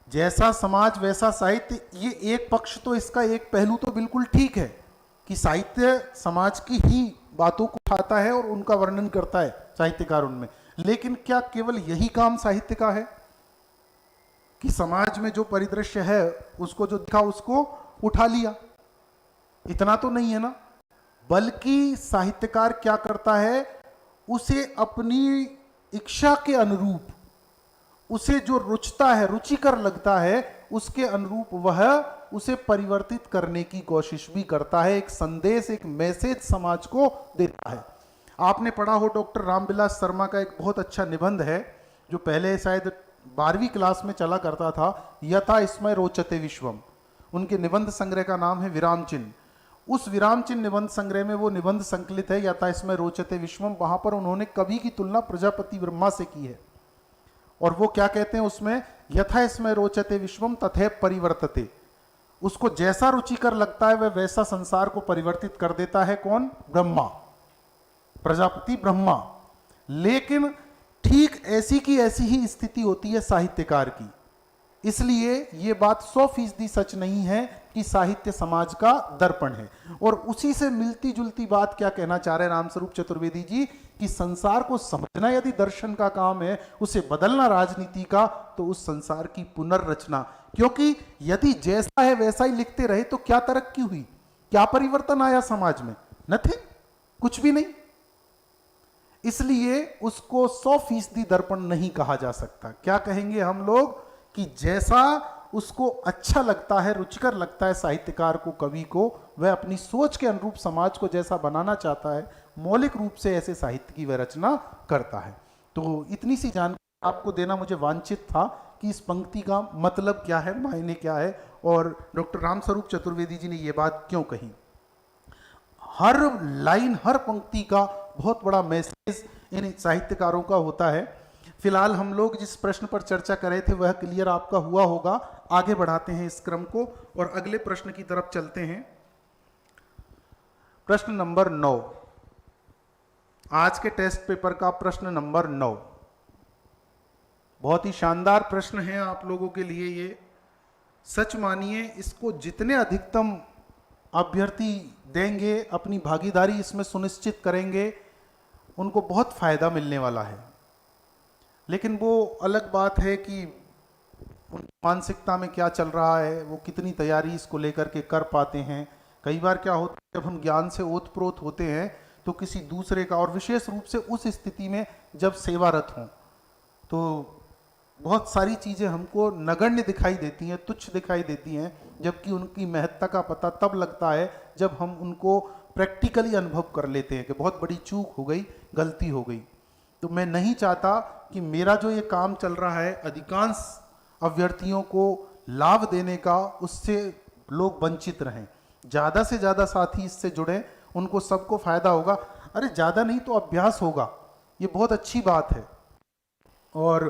जैसा समाज वैसा साहित्य, ये एक पक्ष तो इसका, एक पहलू तो बिल्कुल ठीक है कि साहित्य समाज की ही बातों को उठाता है और उनका वर्णन करता है साहित्यकार उनमें। लेकिन क्या केवल यही काम साहित्य का है कि समाज में जो परिदृश्य है उसको जो दिखा उसको उठा लिया? इतना तो नहीं है ना। बल्कि साहित्यकार क्या करता है, उसे अपनी इच्छा के अनुरूप, उसे जो रुचता है, रुचिकर लगता है, उसके अनुरूप वह उसे परिवर्तित करने की कोशिश भी करता है। एक संदेश, एक मैसेज समाज को देता है। आपने पढ़ा हो डॉक्टर रामविलास शर्मा का एक बहुत अच्छा निबंध है जो पहले शायद 12वीं क्लास में चला करता था, यथा स्मय रोचते विश्वम। उनके निबंध संग्रह का नाम है विराम चिन्ह। उस विराम चिन्ह निबंध संग्रह में वो निबंध संकलित है, यथा स्मय रोचते विश्वम। वहां पर उन्होंने कवि की तुलना प्रजापति ब्रह्मा से की है। और वो क्या कहते हैं उसमें, यथा स्मय रोचते विश्वम तथैव परिवर्तते। उसको जैसा रुचिकर लगता है वह वैसा संसार को परिवर्तित कर देता है। कौन? ब्रह्मा, प्रजापति ब्रह्मा। लेकिन ठीक ऐसी की ऐसी ही स्थिति होती है साहित्यकार की। इसलिए यह बात 100% सच नहीं है कि साहित्य समाज का दर्पण है। और उसी से मिलती जुलती बात क्या कहना चाह रहे रामस्वरूप चतुर्वेदी जी कि संसार को समझना यदि दर्शन का काम है, उसे बदलना राजनीति का, तो उस संसार की पुनर्रचना। क्योंकि यदि जैसा है वैसा ही लिखते रहे तो क्या तरक्की हुई, क्या परिवर्तन आया समाज में? नथिंग, कुछ भी नहीं। इसलिए उसको 100% दर्पण नहीं कहा जा सकता। क्या कहेंगे हम लोग कि जैसा उसको अच्छा लगता है, रुचिकर लगता है साहित्यकार को, कवि को, वह अपनी सोच के अनुरूप समाज को जैसा बनाना चाहता है, मौलिक रूप से ऐसे साहित्य की वह रचना करता है। तो इतनी सी जानकारी आपको देना मुझे वांछित था कि इस पंक्ति का मतलब क्या है, मायने क्या है, और डॉक्टर रामस्वरूप चतुर्वेदी जी ने यह बात क्यों कही। हर लाइन, हर पंक्ति का बहुत बड़ा मैसेज इन साहित्यकारों का होता है। फिलहाल हम लोग जिस प्रश्न पर चर्चा कर रहे थे वह क्लियर आपका हुआ होगा। आगे बढ़ाते हैं इस क्रम को और अगले प्रश्न की तरफ चलते हैं। प्रश्न नंबर 9, आज के टेस्ट पेपर का प्रश्न नंबर 9। बहुत ही शानदार प्रश्न है आप लोगों के लिए ये। सच मानिए, इसको जितने अधिकतम अभ्यर्थी देंगे, अपनी भागीदारी इसमें सुनिश्चित करेंगे, उनको बहुत फायदा मिलने वाला है। लेकिन वो अलग बात है कि उनकी मानसिकता में क्या चल रहा है, वो कितनी तैयारी इसको लेकर के कर पाते हैं। कई बार क्या होता है, जब हम ज्ञान से ओतप्रोत होते हैं तो किसी दूसरे का, और विशेष रूप से उस स्थिति में जब सेवारत हों, तो बहुत सारी चीज़ें हमको नगण्य दिखाई देती हैं, तुच्छ दिखाई देती हैं, जबकि उनकी महत्ता का पता तब लगता है जब हम उनको प्रैक्टिकली अनुभव कर लेते हैं कि बहुत बड़ी चूक हो गई, गलती हो गई। तो मैं नहीं चाहता कि मेरा जो ये काम चल रहा है अधिकांश अभ्यर्थियों को लाभ देने का, उससे लोग वंचित रहें। ज़्यादा से ज़्यादा साथी इससे जुड़ें, उनको सबको फायदा होगा। अरे ज़्यादा नहीं तो अभ्यास होगा, ये बहुत अच्छी बात है। और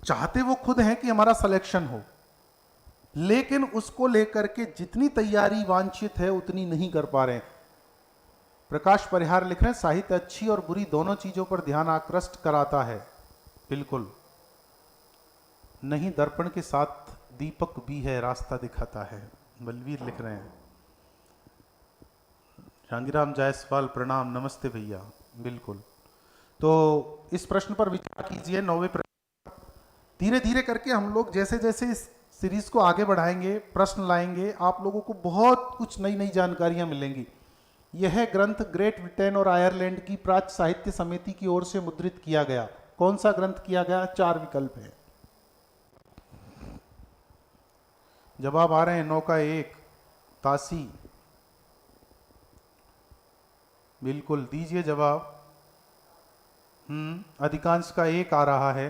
चाहते वो खुद हैं कि हमारा सिलेक्शन हो, लेकिन उसको लेकर के जितनी तैयारी वांछित है उतनी नहीं कर पा रहे हैं। प्रकाश परिहार लिख रहे हैं, साहित्य अच्छी और बुरी दोनों चीजों पर ध्यान आकृष्ट कराता है। बिल्कुल नहीं, दर्पण के साथ दीपक भी है, रास्ता दिखाता है। बलवीर लिख रहे हैं। शांगिराम जायसवाल प्रणाम, नमस्ते भैया। बिल्कुल, तो इस प्रश्न पर विचार कीजिए। 9वें प्रश्न, धीरे धीरे करके हम लोग जैसे जैसे इस सीरीज को आगे बढ़ाएंगे, प्रश्न लाएंगे, आप लोगों को बहुत कुछ नई नई जानकारियां मिलेंगी। यह ग्रंथ ग्रेट ब्रिटेन और आयरलैंड की प्राच्य साहित्य समिति की ओर से मुद्रित किया गया। कौन सा ग्रंथ किया गया? 4 विकल्प है। जवाब आ रहे हैं। 9 का 1 तासी। बिल्कुल दीजिए जवाब। अधिकांश का 1 आ रहा है।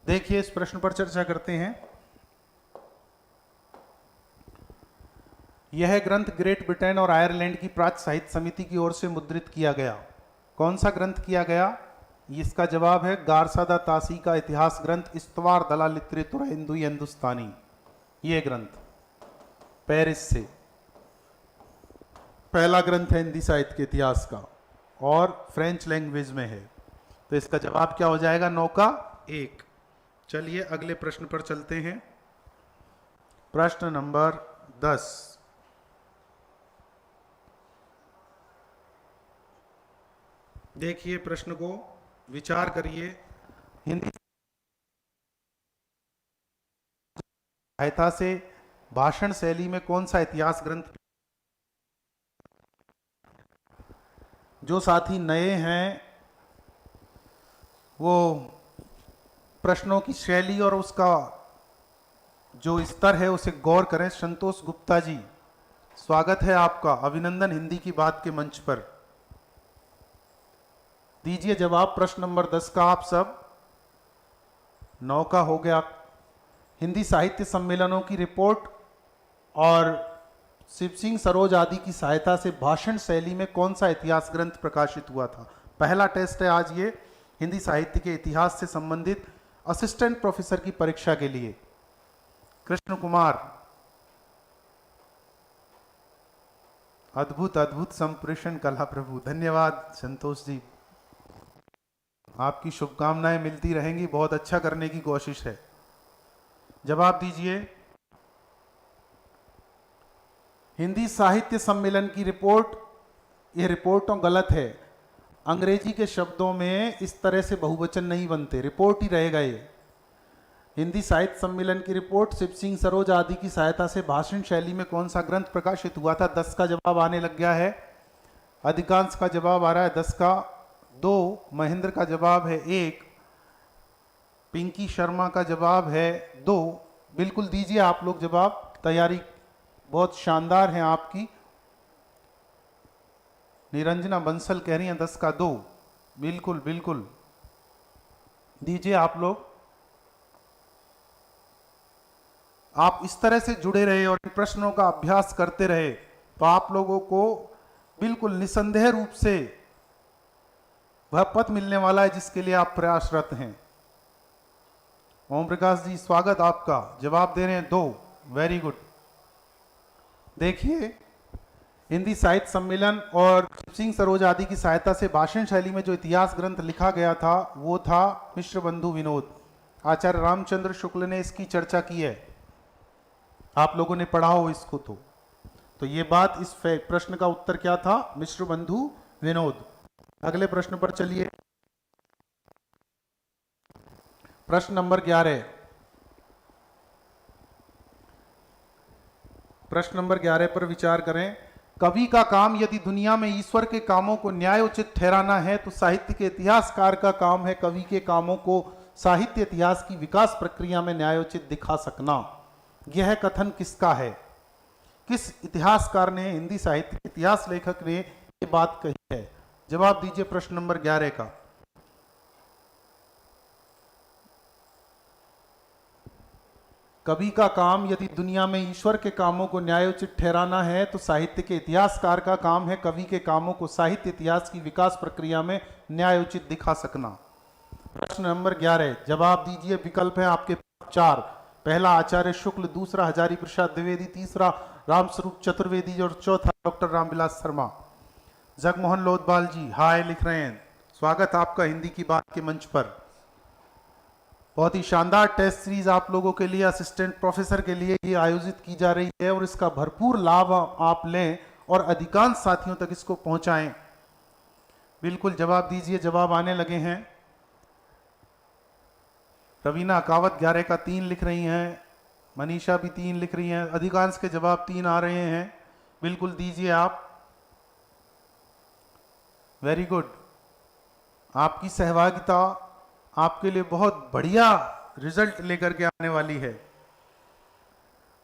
देखिए इस प्रश्न पर चर्चा करते हैं। यह ग्रंथ ग्रेट ब्रिटेन और आयरलैंड की प्राच्य साहित्य समिति की ओर से मुद्रित किया गया। कौन सा ग्रंथ किया गया? इसका जवाब है गारसादा तासी का इतिहास ग्रंथ इस्तवार दला लिटरेतुरा हिंदू हिंदुस्तानी। ये ग्रंथ पेरिस से पहला ग्रंथ है हिंदी साहित्य के इतिहास का और फ्रेंच लैंग्वेज में है। तो इसका जवाब क्या हो जाएगा? 9 का 1। चलिए अगले प्रश्न पर चलते हैं। प्रश्न नंबर 10। देखिए प्रश्न को विचार करिए। हिंदी सहायता से भाषण शैली में कौन सा इतिहास ग्रंथ? जो साथी नए हैं वो प्रश्नों की शैली और उसका जो स्तर है उसे गौर करें। संतोष गुप्ता जी, स्वागत है आपका, अभिनंदन हिंदी की बात के मंच पर। दीजिए जवाब प्रश्न नंबर 10 का आप सब। 9 का हो गया। हिंदी साहित्य सम्मेलनों की रिपोर्ट और शिव सिंह सरोज आदि की सहायता से भाषण शैली में कौन सा इतिहास ग्रंथ प्रकाशित हुआ था? पहला टेस्ट है आज ये हिंदी साहित्य के इतिहास से संबंधित असिस्टेंट प्रोफेसर की परीक्षा के लिए। कृष्ण कुमार, अद्भुत अद्भुत संप्रेषण कला प्रभु, धन्यवाद संतोष जी, आपकी शुभकामनाएं मिलती रहेंगी, बहुत अच्छा करने की कोशिश है। जवाब दीजिए। हिंदी साहित्य सम्मेलन की रिपोर्ट, यह रिपोर्टों गलत है। अंग्रेजी के शब्दों में इस तरह से बहुवचन नहीं बनते, रिपोर्ट ही रहेगा ये। हिंदी साहित्य सम्मेलन की रिपोर्ट शिव सिंह सरोज आदि की सहायता से भाषण शैली में कौन सा ग्रंथ प्रकाशित हुआ था? 10 का जवाब आने लग गया है। अधिकांश का जवाब आ रहा है 10 का 2, महेंद्र का जवाब है 1, पिंकी शर्मा का जवाब है 2। बिल्कुल दीजिए आप लोग जवाब, तैयारी बहुत शानदार है आपकी। निरंजना बंसल कह रही हैं 10 का 2। बिल्कुल बिल्कुल दीजिए आप लोग। आप इस तरह से जुड़े रहे और इन प्रश्नों का अभ्यास करते रहे तो आप लोगों को बिल्कुल निसंदेह रूप से वह पद मिलने वाला है जिसके लिए आप प्रयासरत हैं। ओम प्रकाश जी, स्वागत आपका, जवाब दे रहे हैं 2, वेरी गुड। देखिए हिंदी साहित्य सम्मेलन और शिव सिंह सरोज आदि की सहायता से भाषण शैली में जो इतिहास ग्रंथ लिखा गया था वो था मिश्र बंधु विनोद। आचार्य रामचंद्र शुक्ल ने इसकी चर्चा की है, आप लोगों ने पढ़ा हो इसको। तो ये बात, इस प्रश्न का उत्तर क्या था? मिश्र बंधु विनोद। अगले प्रश्न पर चलिए। प्रश्न नंबर 11। प्रश्न नंबर 11 पर विचार करें। कवि का काम यदि दुनिया में ईश्वर के कामों को न्यायोचित ठहराना है तो साहित्य के इतिहासकार का काम है कवि के कामों को साहित्य इतिहास की विकास प्रक्रिया में न्यायोचित दिखा सकना। यह कथन किसका है? किस इतिहासकार ने, हिंदी साहित्य के इतिहास लेखक ने ये बात कही है? जवाब दीजिए प्रश्न नंबर 11 का। कवि का काम यदि दुनिया में ईश्वर के कामों को न्यायोचित ठहराना है तो साहित्य के इतिहासकार का काम है कवि के कामों को साहित्य इतिहास की विकास प्रक्रिया में न्यायोचित दिखा सकना। प्रश्न नंबर 11, जवाब दीजिए। विकल्प है आपके 4। पहला आचार्य शुक्ल, दूसरा हजारी प्रसाद द्विवेदी, तीसरा रामस्वरूप चतुर्वेदी और चौथा डॉक्टर रामविलास शर्मा। जगमोहन लोधबाल जी हाय लिख रहे हैं, स्वागत आपका हिंदी की बात के मंच पर। बहुत ही शानदार टेस्ट सीरीज आप लोगों के लिए, असिस्टेंट प्रोफेसर के लिए ये आयोजित की जा रही है और इसका भरपूर लाभ आप लें और अधिकांश साथियों तक इसको पहुंचाएं। बिल्कुल जवाब दीजिए, जवाब आने लगे हैं। रवीना कावत 11 का 3 लिख रही हैं, मनीषा भी 3 लिख रही हैं, अधिकांश के जवाब 3 आ रहे हैं। बिल्कुल दीजिए आप, वेरी गुड। आपकी सहभागिता आपके लिए बहुत बढ़िया रिजल्ट लेकर के आने वाली है।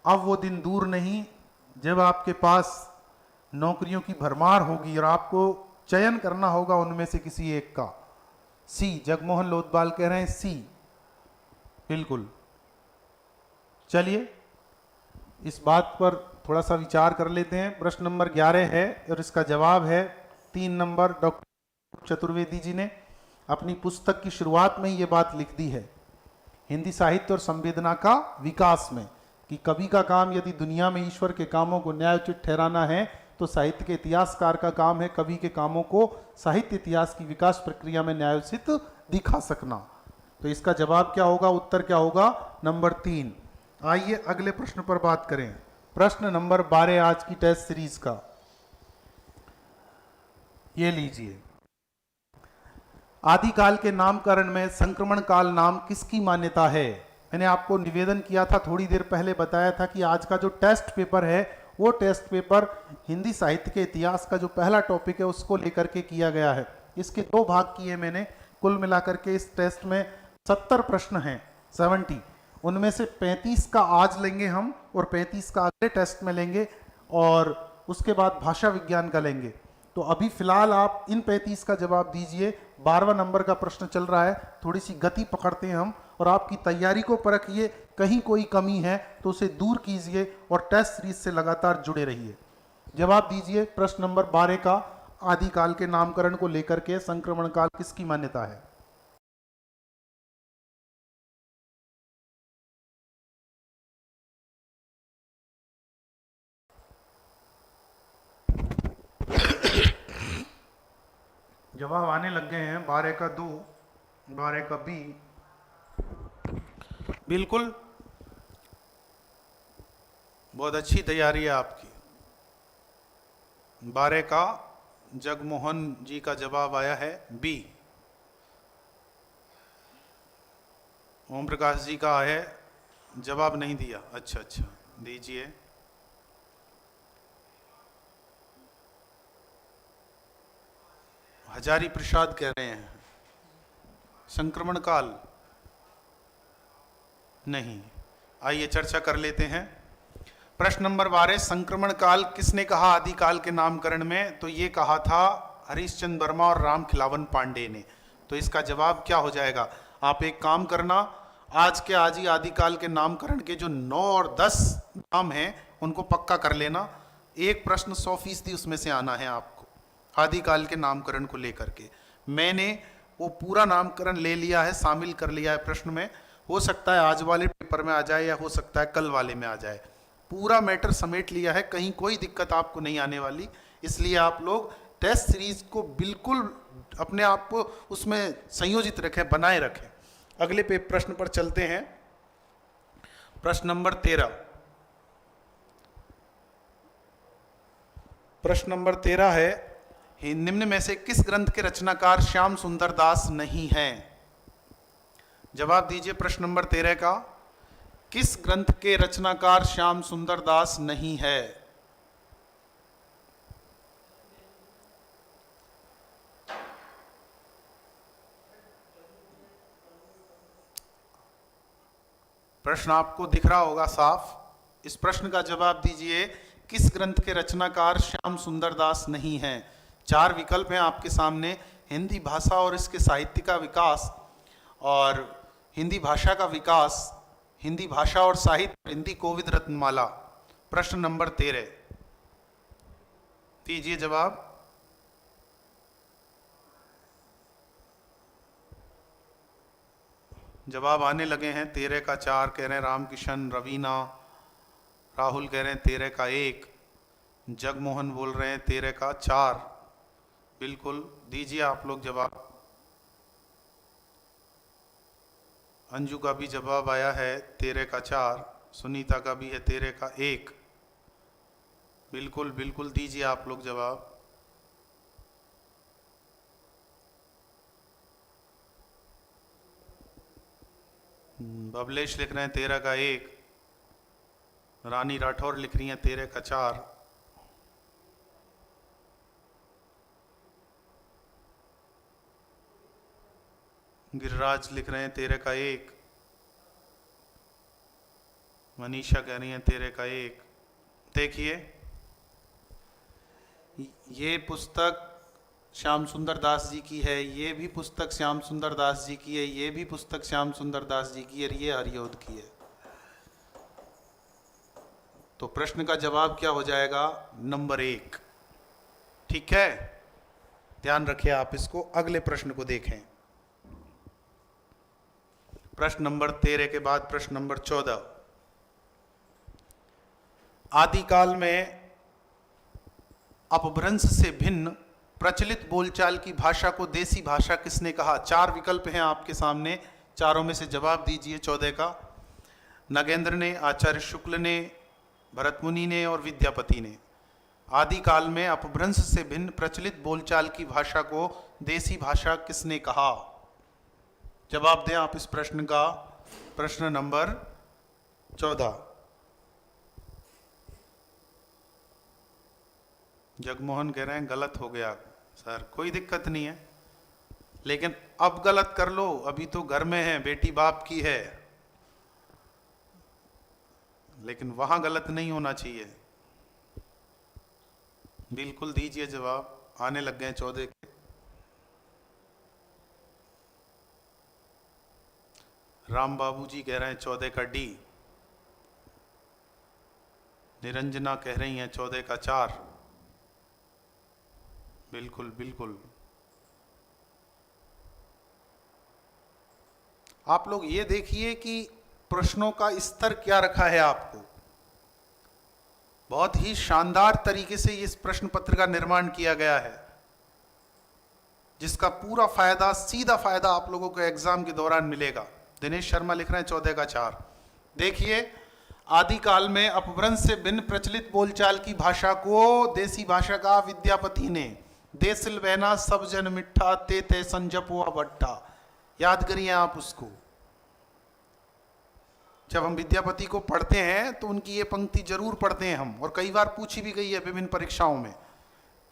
अब वो दिन दूर नहीं जब आपके पास नौकरियों की भरमार होगी और आपको चयन करना होगा उनमें से किसी एक का। सी, जगमोहन लोधबाल कह रहे हैं सी। बिल्कुल। चलिए इस बात पर थोड़ा सा विचार कर लेते हैं। प्रश्न नंबर 11 है और इसका जवाब है 3 नंबर। डॉक्टर चतुर्वेदी जी ने अपनी पुस्तक की शुरुआत में ये बात लिख दी है, हिंदी साहित्य और संवेदना का विकास में, कि कवि का काम यदि दुनिया में ईश्वर के कामों को न्यायोचित ठहराना है तो साहित्य के इतिहासकार का काम है कवि के कामों को साहित्य इतिहास की विकास प्रक्रिया में न्यायोचित दिखा सकना। तो इसका जवाब क्या होगा, उत्तर क्या होगा, नंबर 3। आइए अगले प्रश्न पर बात करें। प्रश्न नंबर 12 आज की टेस्ट सीरीज का, ये लीजिए। आदिकाल के नामकरण में संक्रमण काल नाम किसकी मान्यता है? मैंने आपको निवेदन किया था, थोड़ी देर पहले बताया था कि आज का जो टेस्ट पेपर है वो टेस्ट पेपर हिंदी साहित्य के इतिहास का जो पहला टॉपिक है उसको लेकर के किया गया है। इसके 2 भाग किए मैंने। कुल मिलाकर के इस टेस्ट में 70 प्रश्न हैं, 70। उनमें से 35 का आज लेंगे हम और 35 का अगले टेस्ट में लेंगे और उसके बाद भाषा विज्ञान का लेंगे। तो अभी फिलहाल आप इन 35 का जवाब दीजिए। 12वां नंबर का प्रश्न चल रहा है, थोड़ी सी गति पकड़ते हैं हम और आपकी तैयारी को परखिए, कहीं कोई कमी है तो उसे दूर कीजिए और टेस्ट सीरीज से लगातार जुड़े रहिए। जवाब दीजिए प्रश्न नंबर 12 का, आदिकाल के नामकरण को लेकर के संक्रमण काल किसकी मान्यता है? जवाब आने लग गए हैं। 12 का 2, 12 का बी। बिल्कुल, बहुत अच्छी तैयारी है आपकी। 12 का जगमोहन जी का जवाब आया है बी। ओम प्रकाश जी का है, जवाब नहीं दिया। अच्छा अच्छा, दीजिए। हजारी प्रसाद कह रहे हैं संक्रमण काल नहीं। आइए चर्चा कर लेते हैं। प्रश्न नंबर 12, संक्रमण काल किसने कहा आदिकाल के नामकरण में? तो ये कहा था हरीशचंद्र वर्मा और राम खिलावन पांडे ने। तो इसका जवाब क्या हो जाएगा? आप एक काम करना, आज के आज ही आदिकाल के नामकरण के जो 9 और 10 नाम हैं उनको पक्का कर लेना। एक प्रश्न 100% उसमें से आना है आपको आदिकाल के नामकरण को लेकर के। मैंने वो पूरा नामकरण ले लिया है, शामिल कर लिया है प्रश्न में। हो सकता है आज वाले पेपर में आ जाए या हो सकता है कल वाले में आ जाए। पूरा मैटर समेट लिया है, कहीं कोई दिक्कत आपको नहीं आने वाली। इसलिए आप लोग टेस्ट सीरीज को बिल्कुल अपने आप को उसमें संयोजित रखें, बनाए रखें। अगले प्रश्न पर चलते हैं। प्रश्न नंबर 13। प्रश्न नंबर 13 है, निम्न में से किस ग्रंथ के रचनाकार श्याम सुंदर दास नहीं हैं? जवाब दीजिए प्रश्न नंबर 13 का, किस ग्रंथ के रचनाकार श्याम सुंदर दास नहीं है? प्रश्न आपको दिख रहा होगा साफ। इस प्रश्न का जवाब दीजिए, किस ग्रंथ के रचनाकार श्याम सुंदर दास नहीं हैं? 4 विकल्प हैं आपके सामने, हिंदी भाषा और इसके साहित्य का विकास, और हिंदी भाषा का विकास, हिंदी भाषा और साहित्य, हिंदी कोविद रत्नमाला। प्रश्न नंबर 13 दीजिए जवाब। जवाब आने लगे हैं। 13 का 4 कह रहे हैं रामकिशन, रवीना, राहुल कह रहे हैं 13 का 1, जगमोहन बोल रहे हैं 13 का 4। बिल्कुल, दीजिए आप लोग जवाब। अंजू का भी जवाब आया है 13 का 4, सुनीता का भी है 13 का 1। बिल्कुल बिल्कुल, दीजिए आप लोग जवाब। बबलेश लिख रहे हैं 13 का 1, रानी राठौर लिख रही हैं 13 का 4। गिरिराज लिख रहे हैं 13 का 1, मनीषा कह रही हैं 13 का 1। देखिए, ये पुस्तक श्याम सुंदर दास जी की है, ये भी पुस्तक श्याम सुंदर दास जी की है, ये भी पुस्तक श्याम सुंदर दास जी की है, ये हरिऔध की है। तो प्रश्न का जवाब क्या हो जाएगा? नंबर 1। ठीक है, ध्यान रखिए आप इसको। अगले प्रश्न को देखें। प्रश्न नंबर 13 के बाद प्रश्न नंबर 14। आदिकाल में अपभ्रंश से भिन्न प्रचलित बोलचाल की भाषा को देसी भाषा किसने कहा? 4 विकल्प हैं आपके सामने, चारों में से जवाब दीजिए 14 का। नगेंद्र ने, आचार्य शुक्ल ने, भरतमुनि ने और विद्यापति ने। आदिकाल में अपभ्रंश से भिन्न प्रचलित बोलचाल की भाषा को देसी भाषा किसने कहा? जवाब दें आप इस प्रश्न का। प्रश्न नंबर 14। जगमोहन कह रहे हैं गलत हो गया सर। कोई दिक्कत नहीं है, लेकिन अब गलत कर लो, अभी तो घर में है, बेटी बाप की है, लेकिन वहां गलत नहीं होना चाहिए। बिल्कुल दीजिए जवाब, आने लग गए 14 के। राम बाबू जी कह रहे हैं 14 का डी। निरंजना कह रही हैं 14 का 4। बिल्कुल बिल्कुल। आप लोग ये देखिए कि प्रश्नों का स्तर क्या रखा है आपको। बहुत ही शानदार तरीके से इस प्रश्न पत्र का निर्माण किया गया है, जिसका पूरा फायदा, सीधा फायदा आप लोगों को एग्जाम के दौरान मिलेगा। दिनेश शर्मा लिख रहे हैं 14 का 4। देखिए, आदिकाल में अपभ्रंश से भिन्न प्रचलित बोलचाल की भाषा को देसी भाषा का विद्यापति ने। देसिल बहना सब जन मिठा, ते ते संजपुआ भट्टा। याद करिए आप उसको। जब हम विद्यापति को पढ़ते हैं तो उनकी ये पंक्ति जरूर पढ़ते हैं हम, और कई बार पूछी भी गई है विभिन्न परीक्षाओं में।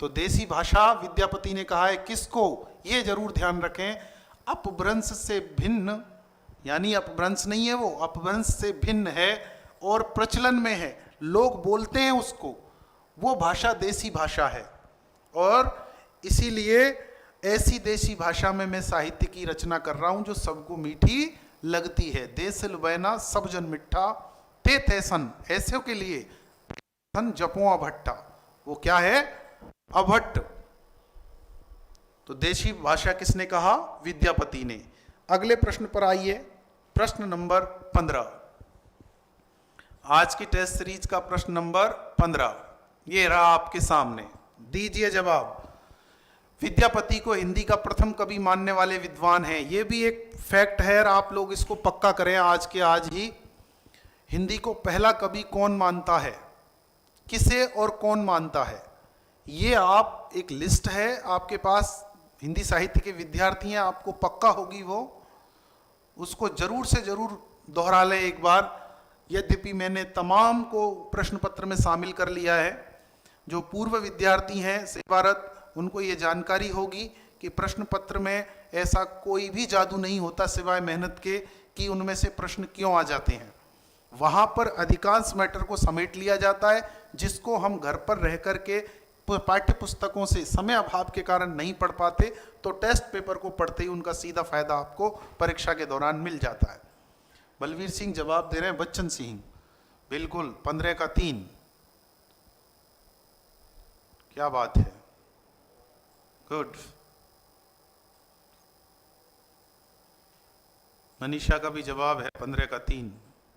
तो देसी भाषा विद्यापति ने कहा है किसको? ये जरूर ध्यान रखें, अपभ्रंश से भिन्न, यानी अपभ्रंश नहीं है वो, अपभ्रंश से भिन्न है और प्रचलन में है, लोग बोलते हैं उसको, वो भाषा देसी भाषा है। और इसीलिए ऐसी देसी भाषा में मैं साहित्य की रचना कर रहा हूं जो सबको मीठी लगती है। देसिल बहना सब जन मिठा, ते तैसन, ऐसे के लिए सन जपुआ भट्टा। वो क्या है? अभट्ट। तो देशी भाषा किसने कहा? विद्यापति ने। अगले प्रश्न पर आइए, प्रश्न नंबर 15। आज की टेस्ट सीरीज का प्रश्न नंबर 15 ये रहा आपके सामने। दीजिए जवाब। विद्यापति को हिंदी का प्रथम कवि मानने वाले विद्वान हैं। ये भी एक फैक्ट है और आप लोग इसको पक्का करें आज के आज ही। हिंदी को पहला कवि कौन मानता है, किसे और कौन मानता है, ये आप, एक लिस्ट है आपके पास, हिंदी साहित्य के विद्यार्थी हैं, आपको पक्का होगी वो, उसको जरूर से जरूर दोहरा लें एक बार। यद्यपि मैंने तमाम को प्रश्न पत्र में शामिल कर लिया है, जो पूर्व विद्यार्थी हैं सेवारत, उनको ये जानकारी होगी कि प्रश्न पत्र में ऐसा कोई भी जादू नहीं होता सिवाय मेहनत के कि उनमें से प्रश्न क्यों आ जाते हैं। वहाँ पर अधिकांश मैटर को समेट लिया जाता है, जिसको हम घर पर रह कर के पाठ्य पुस्तकों से समय अभाव के कारण नहीं पढ़ पाते, तो टेस्ट पेपर को पढ़ते ही उनका सीधा फायदा आपको परीक्षा के दौरान मिल जाता है। बलवीर सिंह जवाब दे रहे हैं बच्चन सिंह। बिल्कुल 15 का 3। क्या बात है, गुड। मनीषा का भी जवाब है 15 का 3।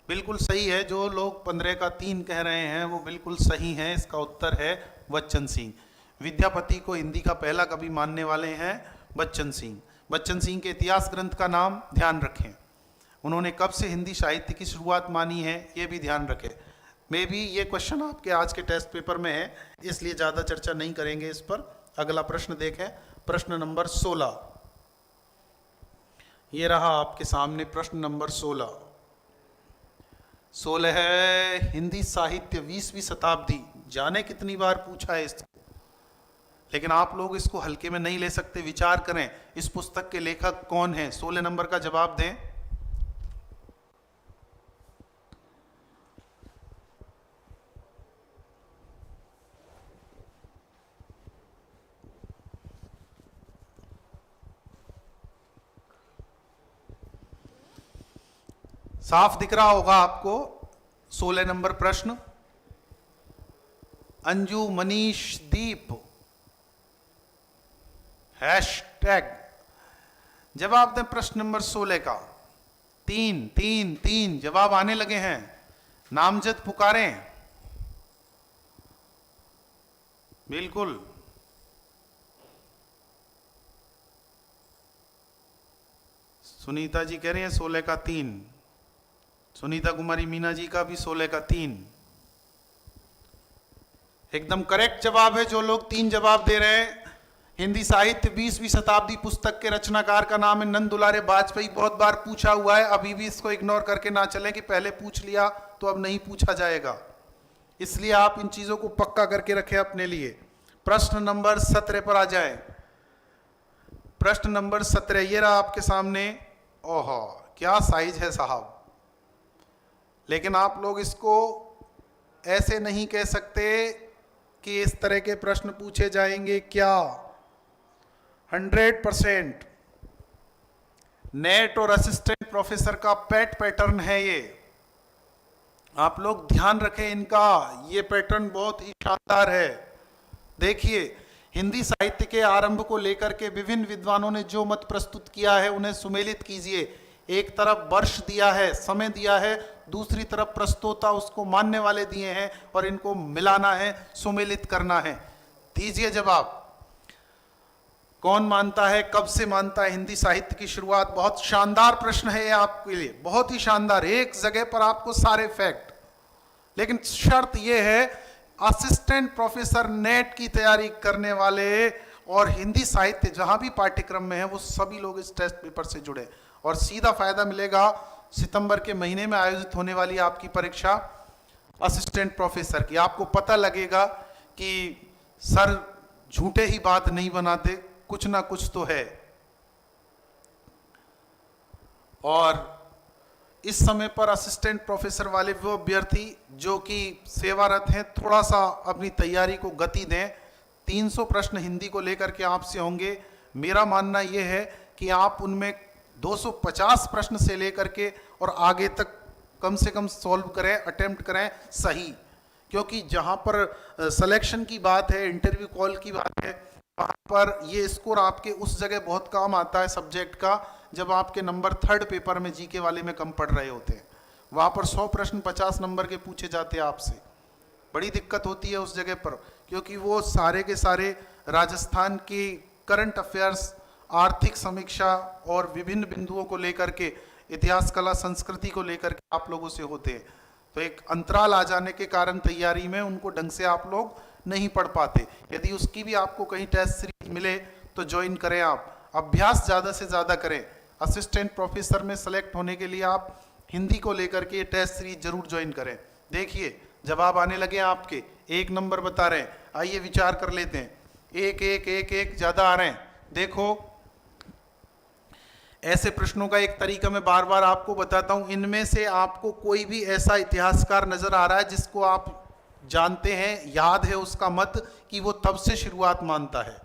बिल्कुल सही है, जो लोग 15 का 3 कह रहे हैं वो बिल्कुल सही हैं। इसका उत्तर है बच्चन सिंह। विद्यापति को हिंदी का पहला कवि मानने वाले हैं बच्चन सिंह। बच्चन सिंह के इतिहास ग्रंथ का नाम ध्यान रखें। उन्होंने कब से हिंदी साहित्य की शुरुआत मानी है ये भी ध्यान रखें। मे भी ये क्वेश्चन आपके आज के टेस्ट पेपर में है, इसलिए ज़्यादा चर्चा नहीं करेंगे इस पर। अगला प्रश्न देखें, प्रश्न नंबर 16। ये रहा आपके सामने प्रश्न नंबर 16। 16 है हिंदी साहित्य 20वीं शताब्दी। जाने कितनी बार पूछा है इसको, लेकिन आप लोग इसको हल्के में नहीं ले सकते। विचार करें इस पुस्तक के लेखक कौन हैं। 16 नंबर का जवाब दें। साफ दिख रहा होगा आपको 16 नंबर प्रश्न। अंजू मनीष दीप हैशटैग जवाब दें प्रश्न नंबर 16 का। 3 जवाब आने लगे हैं, नामजद पुकारें। बिल्कुल सुनीता जी कह रही हैं 16 का 3, सुनीता कुमारी मीना जी का भी 16 का 3 एकदम करेक्ट जवाब है। जो लोग 3 जवाब दे रहे हैं, हिंदी साहित्य 20वीं शताब्दी पुस्तक के रचनाकार का नाम है नंद दुलारे वाजपेयी। बहुत बार पूछा हुआ है, अभी भी इसको इग्नोर करके ना चलें कि पहले पूछ लिया तो अब नहीं पूछा जाएगा, इसलिए आप इन चीजों को पक्का करके रखें अपने लिए। प्रश्न नंबर 17 पर आ जाए। प्रश्न नंबर 17 ये रहा आपके सामने। ओहो क्या साइज है साहब, लेकिन आप लोग इसको ऐसे नहीं कह सकते कि इस तरह के प्रश्न पूछे जाएंगे क्या। 100% नेट और असिस्टेंट प्रोफेसर का पेट पैटर्न है ये, आप लोग ध्यान रखें इनका, ये पैटर्न बहुत ही शानदार है। देखिए हिंदी साहित्य के आरंभ को लेकर के विभिन्न विद्वानों ने जो मत प्रस्तुत किया है उन्हें सुमेलित कीजिए। एक तरफ वर्ष दिया है, समय दिया है, दूसरी तरफ प्रस्तोता उसको मानने वाले दिए हैं और इनको मिलाना है, सुमेलित करना है। दीजिए जवाब, कौन मानता है, कब से मानता है हिंदी साहित्य की शुरुआत। बहुत शानदार प्रश्न है ये आपके लिए, बहुत ही शानदार, एक जगह पर आपको सारे फैक्ट। लेकिन शर्त ये है असिस्टेंट प्रोफेसर नेट की तैयारी करने वाले और हिंदी साहित्य जहां भी पाठ्यक्रम में है वो सभी लोग इस टेस्ट पेपर से जुड़े, और सीधा फायदा मिलेगा सितंबर के महीने में आयोजित होने वाली आपकी परीक्षा असिस्टेंट प्रोफेसर की। आपको पता लगेगा कि सर झूठे ही बात नहीं बनाते, कुछ ना कुछ तो है। और इस समय पर असिस्टेंट प्रोफेसर वाले वो अभ्यर्थी जो कि सेवारत हैं, थोड़ा सा अपनी तैयारी को गति दें। 300 प्रश्न हिंदी को लेकर के आपसे होंगे। मेरा मानना यह है कि आप उनमें 250 प्रश्न से लेकर के और आगे तक कम से कम सॉल्व करें, अटेम्प्ट करें सही, क्योंकि जहां पर सिलेक्शन की बात है, इंटरव्यू कॉल की बात है, वहाँ पर ये स्कोर आपके उस जगह बहुत काम आता है सब्जेक्ट का जब आपके नंबर 3rd पेपर में जीके वाले में कम पड़ रहे होते हैं। वहाँ पर 100 प्रश्न 50 नंबर के पूछे जाते हैं आपसे, बड़ी दिक्कत होती है उस जगह पर, क्योंकि वो सारे के सारे राजस्थान की करंट अफेयर्स, आर्थिक समीक्षा और विभिन्न बिंदुओं को लेकर के, इतिहास कला संस्कृति को लेकर के आप लोगों से होते हैं। तो एक अंतराल आ जाने के कारण तैयारी में उनको ढंग से आप लोग नहीं पढ़ पाते। यदि उसकी भी आपको कहीं टेस्ट सीरीज मिले तो ज्वाइन करें, आप अभ्यास ज़्यादा से ज़्यादा करें। असिस्टेंट प्रोफेसर में सेलेक्ट होने के लिए आप हिंदी को लेकर के टेस्ट सीरीज जरूर ज्वाइन करें। देखिए जवाब आने लगे आपके, 1 नंबर बता रहे हैं। आइए विचार कर लेते हैं, एक ज़्यादा आ रहे हैं। देखो ऐसे प्रश्नों का एक तरीका मैं बार बार आपको बताता हूं, इनमें से आपको कोई भी ऐसा इतिहासकार नजर आ रहा है जिसको आप जानते हैं, याद है उसका मत कि वो तब से शुरुआत मानता है।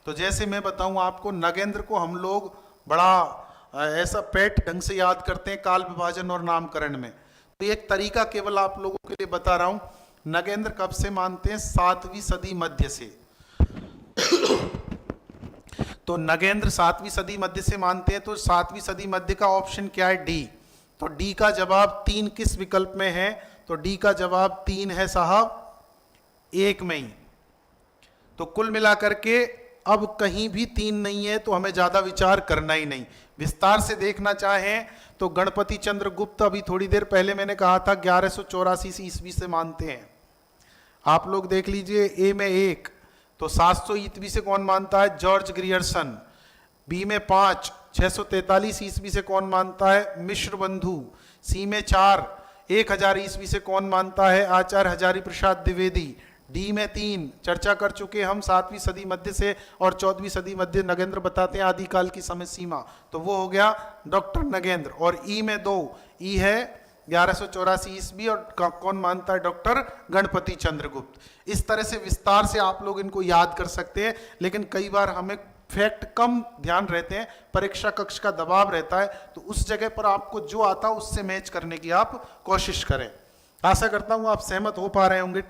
तो जैसे मैं बताऊं आपको, नगेंद्र को हम लोग बड़ा ऐसा पेट ढंग से याद करते हैं काल विभाजन और नामकरण में। तो एक तरीका केवल आप लोगों के लिए बता रहा हूं, नगेंद्र कब से मानते हैं, 7वीं सदी मध्य से। तो नगेंद्र 7वीं सदी मध्य से मानते हैं, तो 7वीं सदी मध्य का ऑप्शन क्या है, डी। तो डी का जवाब 3 किस विकल्प में है, तो डी का जवाब 3 है साहब, 1 में ही। तो कुल मिलाकर के अब कहीं भी 3 नहीं है, तो हमें ज्यादा विचार करना ही नहीं। विस्तार से देखना चाहें तो गणपति चंद्र गुप्त, अभी थोड़ी देर पहले मैंने कहा था 1184 ईस्वी से मानते हैं। आप लोग देख लीजिए, ए में 1 तो 700 ईस्वी से कौन मानता है, जॉर्ज ग्रियर्सन। बी में 5 643 ईस्वी से कौन मानता है, मिश्र बंधु। सी में 4 1000 ईस्वी से कौन मानता है, आचार्य हजारी प्रसाद द्विवेदी। डी में 3 चर्चा कर चुके हम, 7वीं सदी मध्य से और 14वीं सदी मध्य नगेंद्र बताते हैं आदिकाल की समय सीमा, तो वो हो गया डॉक्टर नगेंद्र। और ई में 2, ई है 1184 ईस्वी और कौन मानता है, डॉक्टर गणपति चंद्रगुप्त। इस तरह से विस्तार से आप लोग इनको याद कर सकते हैं, लेकिन कई बार हमें फैक्ट कम ध्यान रहते हैं, परीक्षा कक्ष का दबाव रहता है, तो उस जगह पर आपको जो आता है उससे मैच करने की आप कोशिश करें। आशा करता हूं आप सहमत हो पा रहे होंगे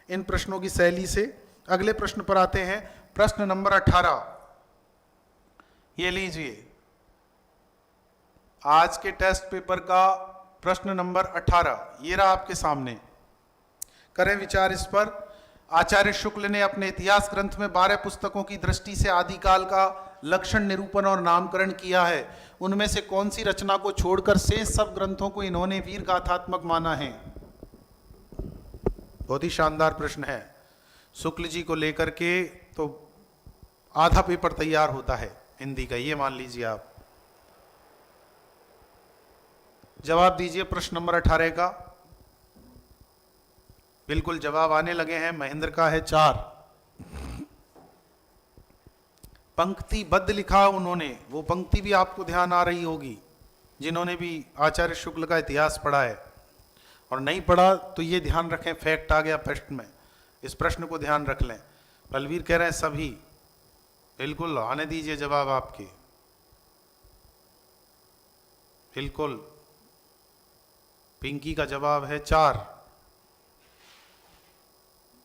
इन प्रश्नों की शैली से। अगले प्रश्न पर आते हैं, प्रश्न नंबर 18। ये लीजिए, आज के टेस्ट पेपर का प्रश्न नंबर 18 ये रहा आपके सामने। करें विचार इस पर। आचार्य शुक्ल ने अपने इतिहास ग्रंथ में 12 पुस्तकों की दृष्टि से आदिकाल का लक्षण, निरूपण और नामकरण किया है। उनमें से कौन सी रचना को छोड़कर शेष सब ग्रंथों को इन्होंने वीर गाथात्मक माना है? बहुत ही शानदार प्रश्न है। शुक्ल जी को लेकर के तो आधा पेपर तैयार होता है हिंदी का, ये मान लीजिए आप। जवाब दीजिए प्रश्न नंबर 18 का। बिल्कुल जवाब आने लगे हैं। महेंद्र का है 4। पंक्तिबद्ध लिखा उन्होंने, वो पंक्ति भी आपको ध्यान आ रही होगी जिन्होंने भी आचार्य शुक्ल का इतिहास पढ़ा है, और नहीं पढ़ा तो ये ध्यान रखें, फैक्ट आ गया प्रश्न में, इस प्रश्न को ध्यान रख लें। बलवीर कह रहे हैं सभी, बिल्कुल आने दीजिए जवाब आपके। बिल्कुल, पिंकी का जवाब है 4,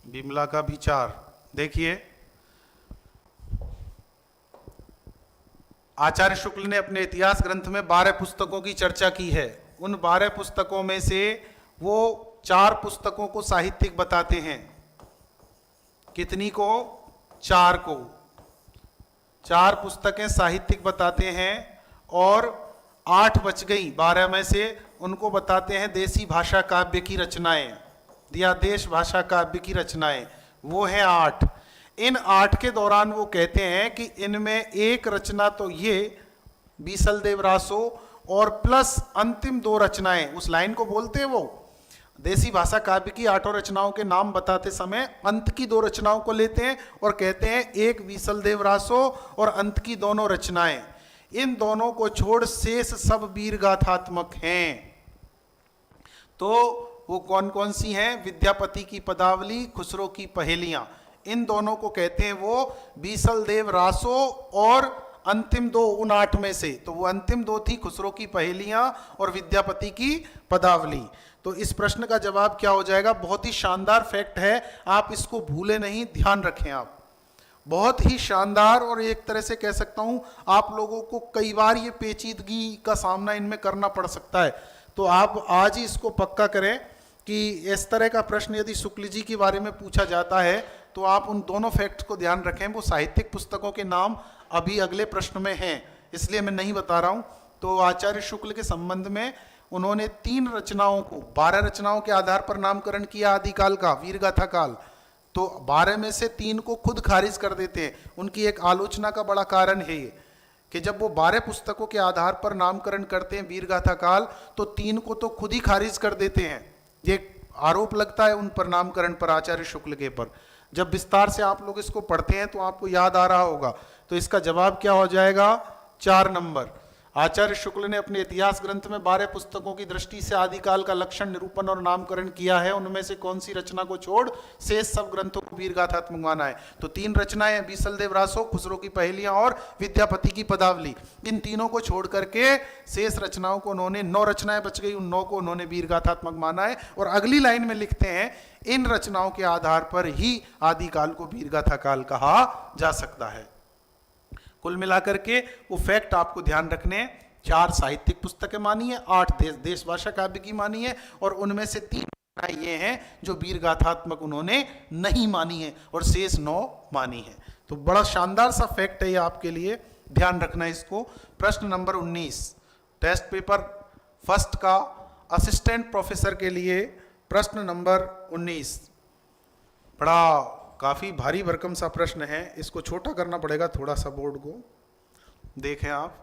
बिमला का भी 4। देखिए, आचार्य शुक्ल ने अपने इतिहास ग्रंथ में 12 पुस्तकों की चर्चा की है। उन 12 पुस्तकों में से वो 4 पुस्तकों को साहित्यिक बताते हैं। कितनी को? 4 को। 4 पुस्तकें साहित्यिक बताते हैं और 8 बच गई 12 में से, उनको बताते हैं देसी भाषा काव्य की रचनाएं, या देश भाषा काव्य की रचनाएं। वो हैं 8। इन 8 के दौरान वो कहते हैं कि इनमें एक रचना तो ये बीसल देव रासो और प्लस अंतिम 2 रचनाएं, उस लाइन को बोलते हैं वो देसी भाषा काव्य की 8 रचनाओं के नाम बताते समय अंत की 2 रचनाओं को लेते हैं और कहते हैं एक बीसल देव रासो और अंत की दोनों रचनाएं। इन दोनों को छोड़ शेष सब वीर गाथात्मक हैं। तो वो कौन कौन सी हैं? विद्यापति की पदावली, खुसरो की पहेलियां, इन दोनों को कहते हैं वो बीसल देव रासो और अंतिम 2 उन 8 में से। तो वो अंतिम 2 थी खुसरो की पहेलियां और विद्यापति की पदावली। तो इस प्रश्न का जवाब क्या हो जाएगा? बहुत ही शानदार फैक्ट है, आप इसको भूले नहीं, ध्यान रखें आप। बहुत ही शानदार, और एक तरह से कह सकता हूं आप लोगों को कई बार ये पेचीदगी का सामना इनमें करना पड़ सकता है। तो आप आज ही इसको पक्का करें कि इस तरह का प्रश्न यदि शुक्ल जी के बारे में पूछा जाता है तो आप उन दोनों फैक्ट्स को ध्यान रखें। वो साहित्यिक पुस्तकों के नाम अभी अगले प्रश्न में हैं, इसलिए मैं नहीं बता रहा हूं। तो आचार्य शुक्ल के संबंध में उन्होंने 3 रचनाओं को 12 रचनाओं के आधार पर नामकरण किया आदिकाल का, वीरगाथा काल। तो 12 में से 3 को खुद खारिज कर देते हैं। उनकी एक आलोचना का बड़ा कारण है ये कि जब वो 12 पुस्तकों के आधार पर नामकरण करते हैं वीरगाथा काल, तो 3 को तो खुद ही खारिज कर देते हैं। ये आरोप लगता है उन पर, नामकरण पर, आचार्य शुक्ल के पर। जब विस्तार से आप लोग इसको पढ़ते हैं तो आपको याद आ रहा होगा। तो इसका जवाब क्या हो जाएगा? 4 नंबर। आचार्य शुक्ल ने अपने इतिहास ग्रंथ में 12 पुस्तकों की दृष्टि से आदिकाल का लक्षण, निरूपण और नामकरण किया है। उनमें से कौन सी रचना को छोड़ शेष सब ग्रंथों को वीरगाथात्मक माना है? तो 3 रचनाएं हैं, बीसल देव रासो, खुसरो की पहेलियां और विद्यापति की पदावली। इन तीनों को छोड़ करके शेष रचनाओं को उन्होंने, 9 रचनाएं बच गई, उन 9 को उन्होंने वीरगाथात्मक माना है। और अगली लाइन में लिखते हैं इन रचनाओं के आधार पर ही आदिकाल को वीरगाथा काल कहा जा सकता है। कुल मिलाकर के वो फैक्ट आपको ध्यान रखने हैं। 4 साहित्यिक पुस्तकें मानी है, 8 देश भाषा काव्य की मानी है, और उनमें से 3 ये हैं जो वीरगाथात्मक उन्होंने नहीं मानी है, और शेष 9 मानी है। तो बड़ा शानदार सा फैक्ट है ये आपके लिए, ध्यान रखना इसको। प्रश्न नंबर 19 टेस्ट पेपर फर्स्ट का असिस्टेंट प्रोफेसर के लिए प्रश्न नंबर 19। बड़ा काफी भारी भरकम सा प्रश्न है, इसको छोटा करना पड़ेगा थोड़ा सा बोर्ड को। देखें आप,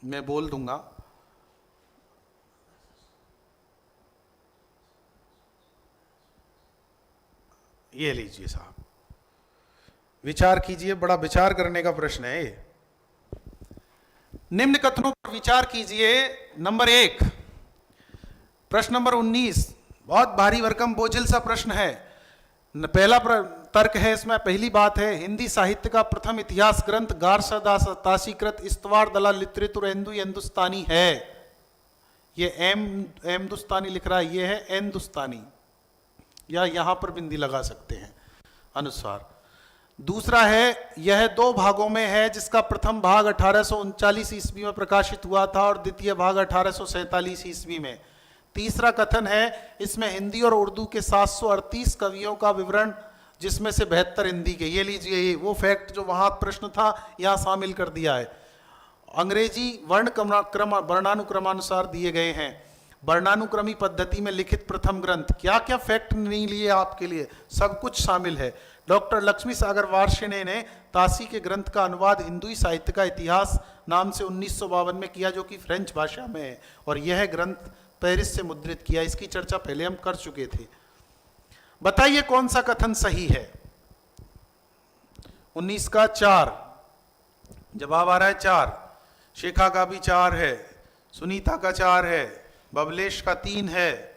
मैं बोल दूंगा। ये लीजिए साहब, विचार कीजिए, बड़ा विचार करने का प्रश्न है ये। निम्न कथनों पर विचार कीजिए। नंबर 1, प्रश्न नंबर 19 बहुत भारी भरकम बोझिल सा प्रश्न है। पहला तर्क है इसमें। पहली बात है, हिंदी साहित्य का प्रथम इतिहास ग्रंथ गारसदासीकृत इस्तवार दला लितरेतुर हिंदुस्तानी है। ये हिंदुस्तानी लिख रहा है, ये है हिंदुस्तानी, या यहां पर बिंदी लगा सकते हैं अनुस्वार। दूसरा है, यह 2 भागों में है, जिसका प्रथम भाग 1839 ईस्वी में प्रकाशित हुआ था और द्वितीय भाग 1847 ईस्वी में। तीसरा कथन है, इसमें हिंदी और उर्दू के 738 कवियों का विवरण, जिसमें से 72 हिंदी के। ये लीजिए, ये वो फैक्ट जो वहां प्रश्न था यहां शामिल कर दिया है। अंग्रेजी वर्णानुक्रमानुसार दिए गए हैं। वर्णानुक्रमी पद्धति में लिखित प्रथम ग्रंथ। क्या क्या फैक्ट नहीं लिए आपके लिए, सब कुछ शामिल है। डॉक्टर लक्ष्मी सागर वार्ष्णेय ने तासी के ग्रंथ का अनुवाद हिंदुई साहित्य का इतिहास नाम से 1952 में किया, जो कि फ्रेंच भाषा में है, और यह ग्रंथ पेरिस से मुद्रित किया। इसकी चर्चा पहले हम कर चुके थे। बताइए कौन सा कथन सही है। 19 का 4 जवाब आ रहा है 4। शेखा का भी 4 है, सुनीता का 4 है, बबलेश का 3 है,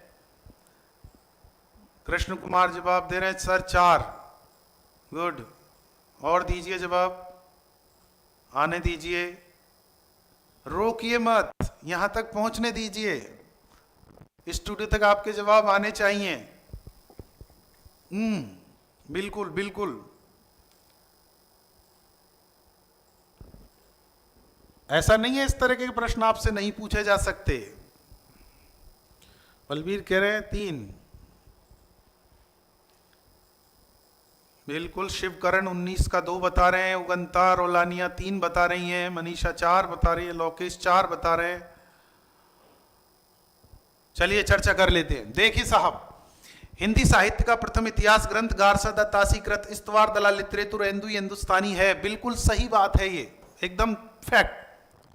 कृष्ण कुमार जवाब दे रहे हैं सर 4। गुड, और दीजिए जवाब, आने दीजिए, रोकिए मत, यहां तक पहुंचने दीजिए। स्टूडियो तक आपके जवाब आने चाहिए। बिल्कुल बिल्कुल। ऐसा नहीं है इस तरह के प्रश्न आपसे नहीं पूछे जा सकते। बलबीर कह रहे हैं 3, बिल्कुल। शिवकरण 19 का 2 बता रहे हैं, उगंता रोलानिया 3 बता रही हैं, मनीषा 4 बता रही है, लोकेश 4 बता रहे हैं। चलिए चर्चा कर लेते हैं। देखिए साहब, हिंदी साहित्य का प्रथम इतिहास ग्रंथ गारसदासीकृत इस्तवार दला लितरेतुर हिंदुस्तानी है। बिल्कुल सही बात है, ये एकदम फैक्ट,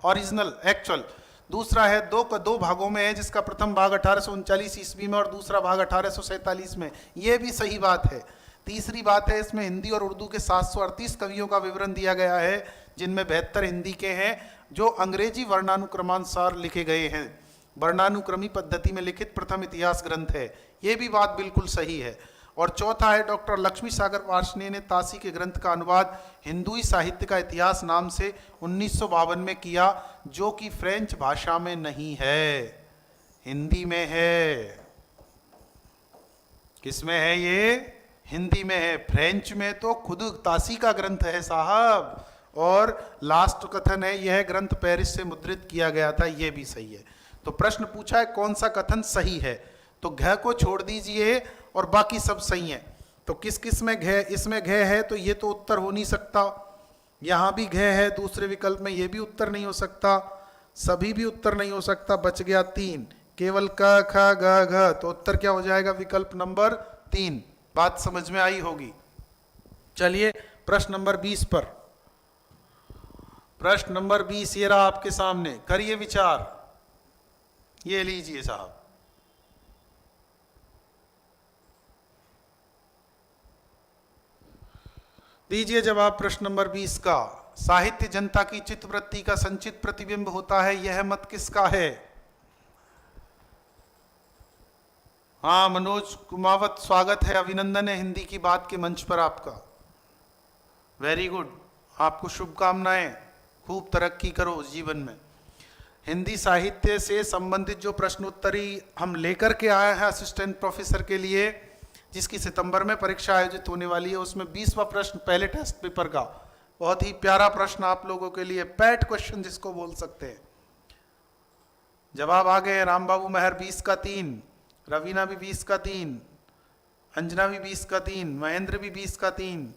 ओरिजिनल, एक्चुअल। दूसरा है, 2 भागों में है, जिसका प्रथम भाग 1839 ईस्वी में और दूसरा भाग 1847 में। यह भी सही बात है। तीसरी बात है, इसमें हिंदी और उर्दू के 738 कवियों का विवरण दिया गया है, जिनमें 72 हिंदी के हैं, जो अंग्रेजी वर्णानुक्रमानुसार लिखे गए हैं। वर्णानुक्रमी पद्धति में लिखित प्रथम इतिहास ग्रंथ है। यह भी बात बिल्कुल सही है। और चौथा है, डॉक्टर लक्ष्मी सागर वार्ष्णेय ने तासी के ग्रंथ का अनुवाद हिंदुई साहित्य का इतिहास नाम से 1952 में किया, जो कि फ्रेंच भाषा में नहीं है, हिंदी में है। किसमें है ये? हिंदी में है। फ्रेंच में तो खुद तासी का ग्रंथ है साहब। और लास्ट कथन है, यह ग्रंथ पेरिस से मुद्रित किया गया था। यह भी सही है। तो प्रश्न पूछा है कौन सा कथन सही है, तो घ को छोड़ दीजिए और बाकी सब सही है। तो किस किस में घ? इसमें घ है तो ये तो उत्तर हो नहीं सकता। यहां भी घ है दूसरे विकल्प में, ये भी उत्तर नहीं हो सकता। सभी भी उत्तर नहीं हो सकता। बच गया 3, केवल क ख ग घ। तो उत्तर क्या हो जाएगा? विकल्प नंबर 3। बात समझ में आई होगी। चलिए प्रश्न नंबर 20 पर। प्रश्न नंबर 20 ये रहा आपके सामने, करिए विचार। ये लीजिए साहब, दीजिए जवाब प्रश्न नंबर 20 का। साहित्य जनता की चित्तवृत्ति का संचित प्रतिबिंब होता है, यह मत किसका है? हाँ मनोज कुमावत, स्वागत है, अभिनंदन है हिंदी की बात के मंच पर आपका। वेरी गुड, आपको शुभकामनाएं, खूब तरक्की करो उस जीवन में। हिंदी साहित्य से संबंधित जो प्रश्नोत्तरी हम लेकर के आए हैं असिस्टेंट प्रोफेसर के लिए, जिसकी सितंबर में परीक्षा आयोजित होने वाली है, उसमें 20वां प्रश्न पहले टेस्ट पेपर का, बहुत ही प्यारा प्रश्न आप लोगों के लिए, पैट क्वेश्चन जिसको बोल सकते हैं। जवाब आ गए। राम बाबू मेहर 20 का 3, रवीना भी 20 का 3, अंजना भी 20 का 3, महेंद्र भी 20 का 3।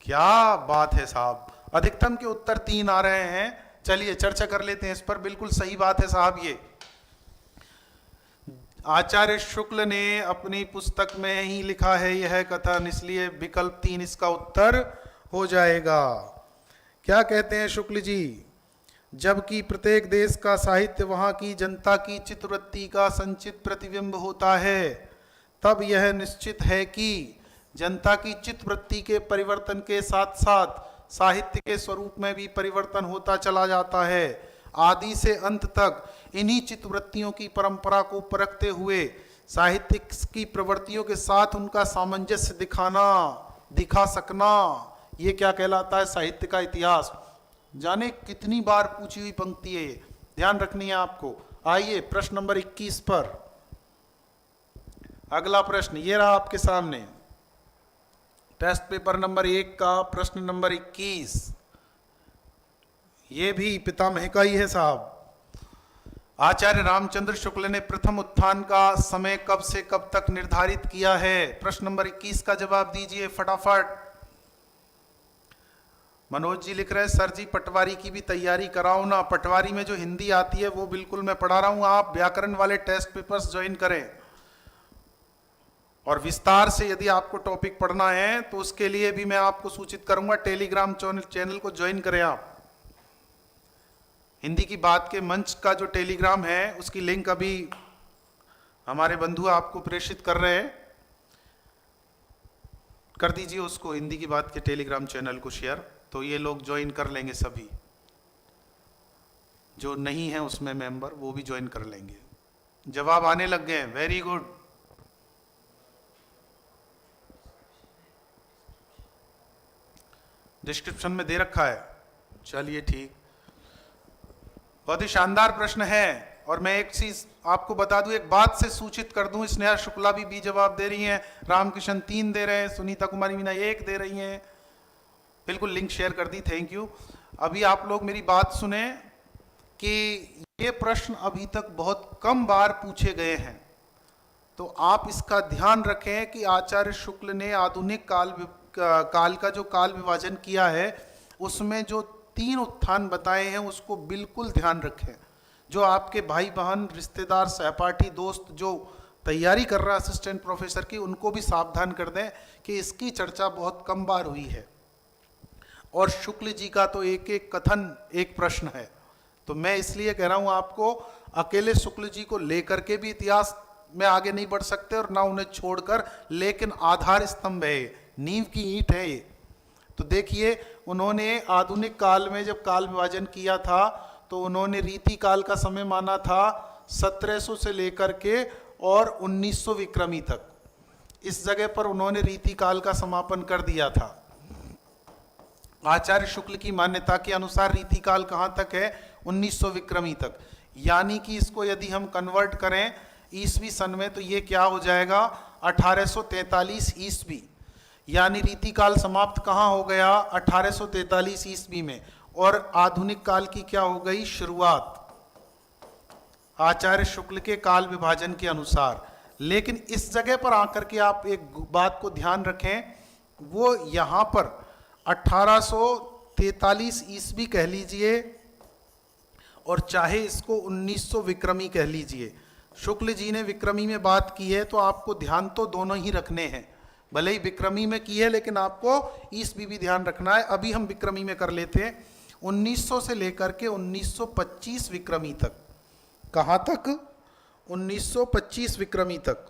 क्या बात है साहब, अधिकतम के उत्तर 3 आ रहे हैं। चलिए चर्चा कर लेते हैं इस पर। बिल्कुल सही बात है साहब। ये आचार्य शुक्ल ने अपनी पुस्तक में ही लिखा है यह कथन, इसलिए विकल्प 3 इसका उत्तर हो जाएगा। क्या कहते हैं शुक्ल जी? जबकि प्रत्येक देश का साहित्य वहां की जनता की चित्तवृत्ति का संचित प्रतिबिंब होता है, तब यह निश्चित है कि जनता की चित्तवृत्ति के परिवर्तन के साथ साथ साहित्य के स्वरूप में भी परिवर्तन होता चला जाता है। आदि से अंत तक इन्हीं चित्तवृत्तियों की परंपरा को परखते हुए साहित्य की प्रवृत्तियों के साथ उनका सामंजस्य दिखा सकना, ये क्या कहलाता है? साहित्य का इतिहास। जाने कितनी बार पूछी हुई पंक्ति है ये, ध्यान रखनी है आपको। आइए प्रश्न नंबर 21 पर, अगला प्रश्न ये रहा आपके सामने, टेस्ट पेपर नंबर 1 का प्रश्न नंबर 21। ये भी पितामह का ही है साहब। आचार्य रामचंद्र शुक्ल ने प्रथम उत्थान का समय कब से कब तक निर्धारित किया है? प्रश्न नंबर 21 का जवाब दीजिए फटाफट। मनोज जी लिख रहे हैं सर जी पटवारी की भी तैयारी कराओ ना। पटवारी में जो हिंदी आती है वो बिल्कुल मैं पढ़ा रहा हूं, आप व्याकरण वाले टेस्ट पेपर्स ज्वाइन करें। और विस्तार से यदि आपको टॉपिक पढ़ना है तो उसके लिए भी मैं आपको सूचित करूंगा, टेलीग्राम चैनल को ज्वाइन करें आप। हिंदी की बात के मंच का जो टेलीग्राम है उसकी लिंक अभी हमारे बंधु आपको प्रेषित कर रहे हैं, कर दीजिए उसको, हिंदी की बात के टेलीग्राम चैनल को शेयर, तो ये लोग ज्वाइन कर लेंगे। सभी जो नहीं है उसमें मेंबर वो भी ज्वाइन कर लेंगे। जवाब आने लग गए हैं, वेरी गुड। डिस्क्रिप्शन में दे रखा है, चलिए ठीक। बहुत ही शानदार प्रश्न है। और मैं एक चीज आपको बता दूं, एक बात से सूचित कर दूं, स्नेहा शुक्ला भी बी जवाब दे रही हैं, रामकिशन 3 दे रहे हैं, सुनीता कुमारी मीना 1 दे रही हैं। बिल्कुल लिंक शेयर कर दी, थैंक यू। अभी आप लोग मेरी बात सुने कि ये प्रश्न अभी तक बहुत कम बार पूछे गए हैं, तो आप इसका ध्यान रखें कि आचार्य शुक्ल ने आधुनिक काल का जो काल विभाजन किया है उसमें जो 3 उत्थान बताए हैं उसको बिल्कुल ध्यान रखें। जो आपके भाई बहन रिश्तेदार सहपाठी दोस्त जो तैयारी कर रहा है असिस्टेंट प्रोफेसर की, उनको भी सावधान कर दें कि इसकी चर्चा बहुत कम बार हुई है। और शुक्ल जी का तो एक एक कथन एक प्रश्न है, तो मैं इसलिए कह रहा हूं आपको, अकेले शुक्ल जी को लेकर के भी इतिहास में आगे नहीं बढ़ सकते और ना उन्हें छोड़कर, लेकिन आधार स्तंभ है, नींव की ईंट है ये। तो देखिए उन्होंने आधुनिक काल में जब काल विभाजन किया था तो उन्होंने रीति काल का समय माना था 1700 से लेकर के और 1900 विक्रमी तक। इस जगह पर उन्होंने रीति काल का समापन कर दिया था। आचार्य शुक्ल की मान्यता के अनुसार रीति काल कहाँ तक है? 1900 विक्रमी तक। यानी कि इसको यदि हम कन्वर्ट करें ईसवी सन में तो ये क्या हो जाएगा? 1843 ईस्वी। यानी रीति काल समाप्त कहाँ हो गया? 1843 ईस्वी में। और आधुनिक काल की क्या हो गई? शुरुआत आचार्य शुक्ल के काल विभाजन के अनुसार। लेकिन इस जगह पर आकर के आप एक बात को ध्यान रखें, वो यहाँ पर 1843 ईस्वी कह लीजिए और चाहे इसको 1900 विक्रमी कह लीजिए, शुक्ल जी ने विक्रमी में बात की है तो आपको ध्यान तो दोनों ही रखने हैं। भले ही विक्रमी में की है लेकिन आपको ईस्वी भी ध्यान रखना है। अभी हम विक्रमी में कर लेते हैं। 1900 से लेकर के 1925 विक्रमी तक। कहाँ तक? 1925 विक्रमी तक।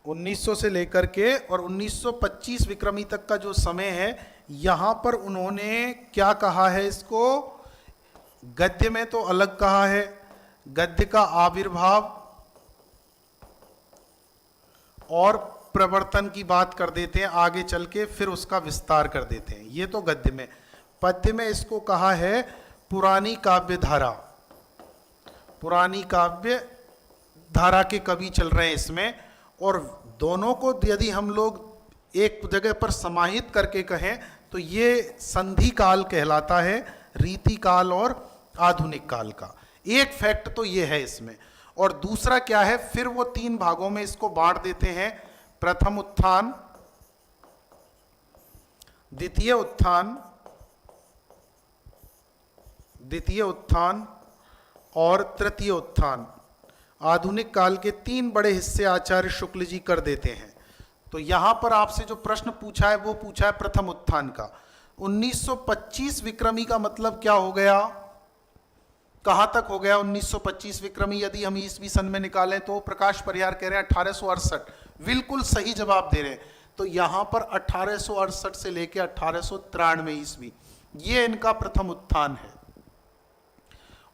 1900 से लेकर के और 1925 विक्रमी तक का जो समय है, यहाँ पर उन्होंने क्या कहा है? इसको गद्य में तो अलग कहा है, गद्य का आविर्भाव और प्रवर्तन की बात कर देते हैं आगे चल के, फिर उसका विस्तार कर देते हैं। ये तो गद्य में। पद्य में इसको कहा है पुरानी काव्य धारा। पुरानी काव्य धारा के कवि चल रहे हैं इसमें, और दोनों को यदि हम लोग एक जगह पर समाहित करके कहें तो ये संधि काल कहलाता है, रीति काल और आधुनिक काल का। एक फैक्ट तो ये है इसमें। और दूसरा क्या है? फिर वो 3 भागों में इसको बांट देते हैं, प्रथम उत्थान, द्वितीय उत्थान और तृतीय उत्थान। आधुनिक काल के 3 बड़े हिस्से आचार्य शुक्ल जी कर देते हैं। तो यहां पर आपसे जो प्रश्न पूछा है वो पूछा है प्रथम उत्थान का। 1925 विक्रमी का मतलब क्या हो गया? कहां तक हो गया 1925 विक्रमी? यदि हम ईस्वी सन में निकालें तो प्रकाश परिहार कह रहे हैं 1868, बिल्कुल सही जवाब दे रहे हैं। तो यहां पर 1868 से लेकर 1893 ईस्वी, ये इनका प्रथम उत्थान है।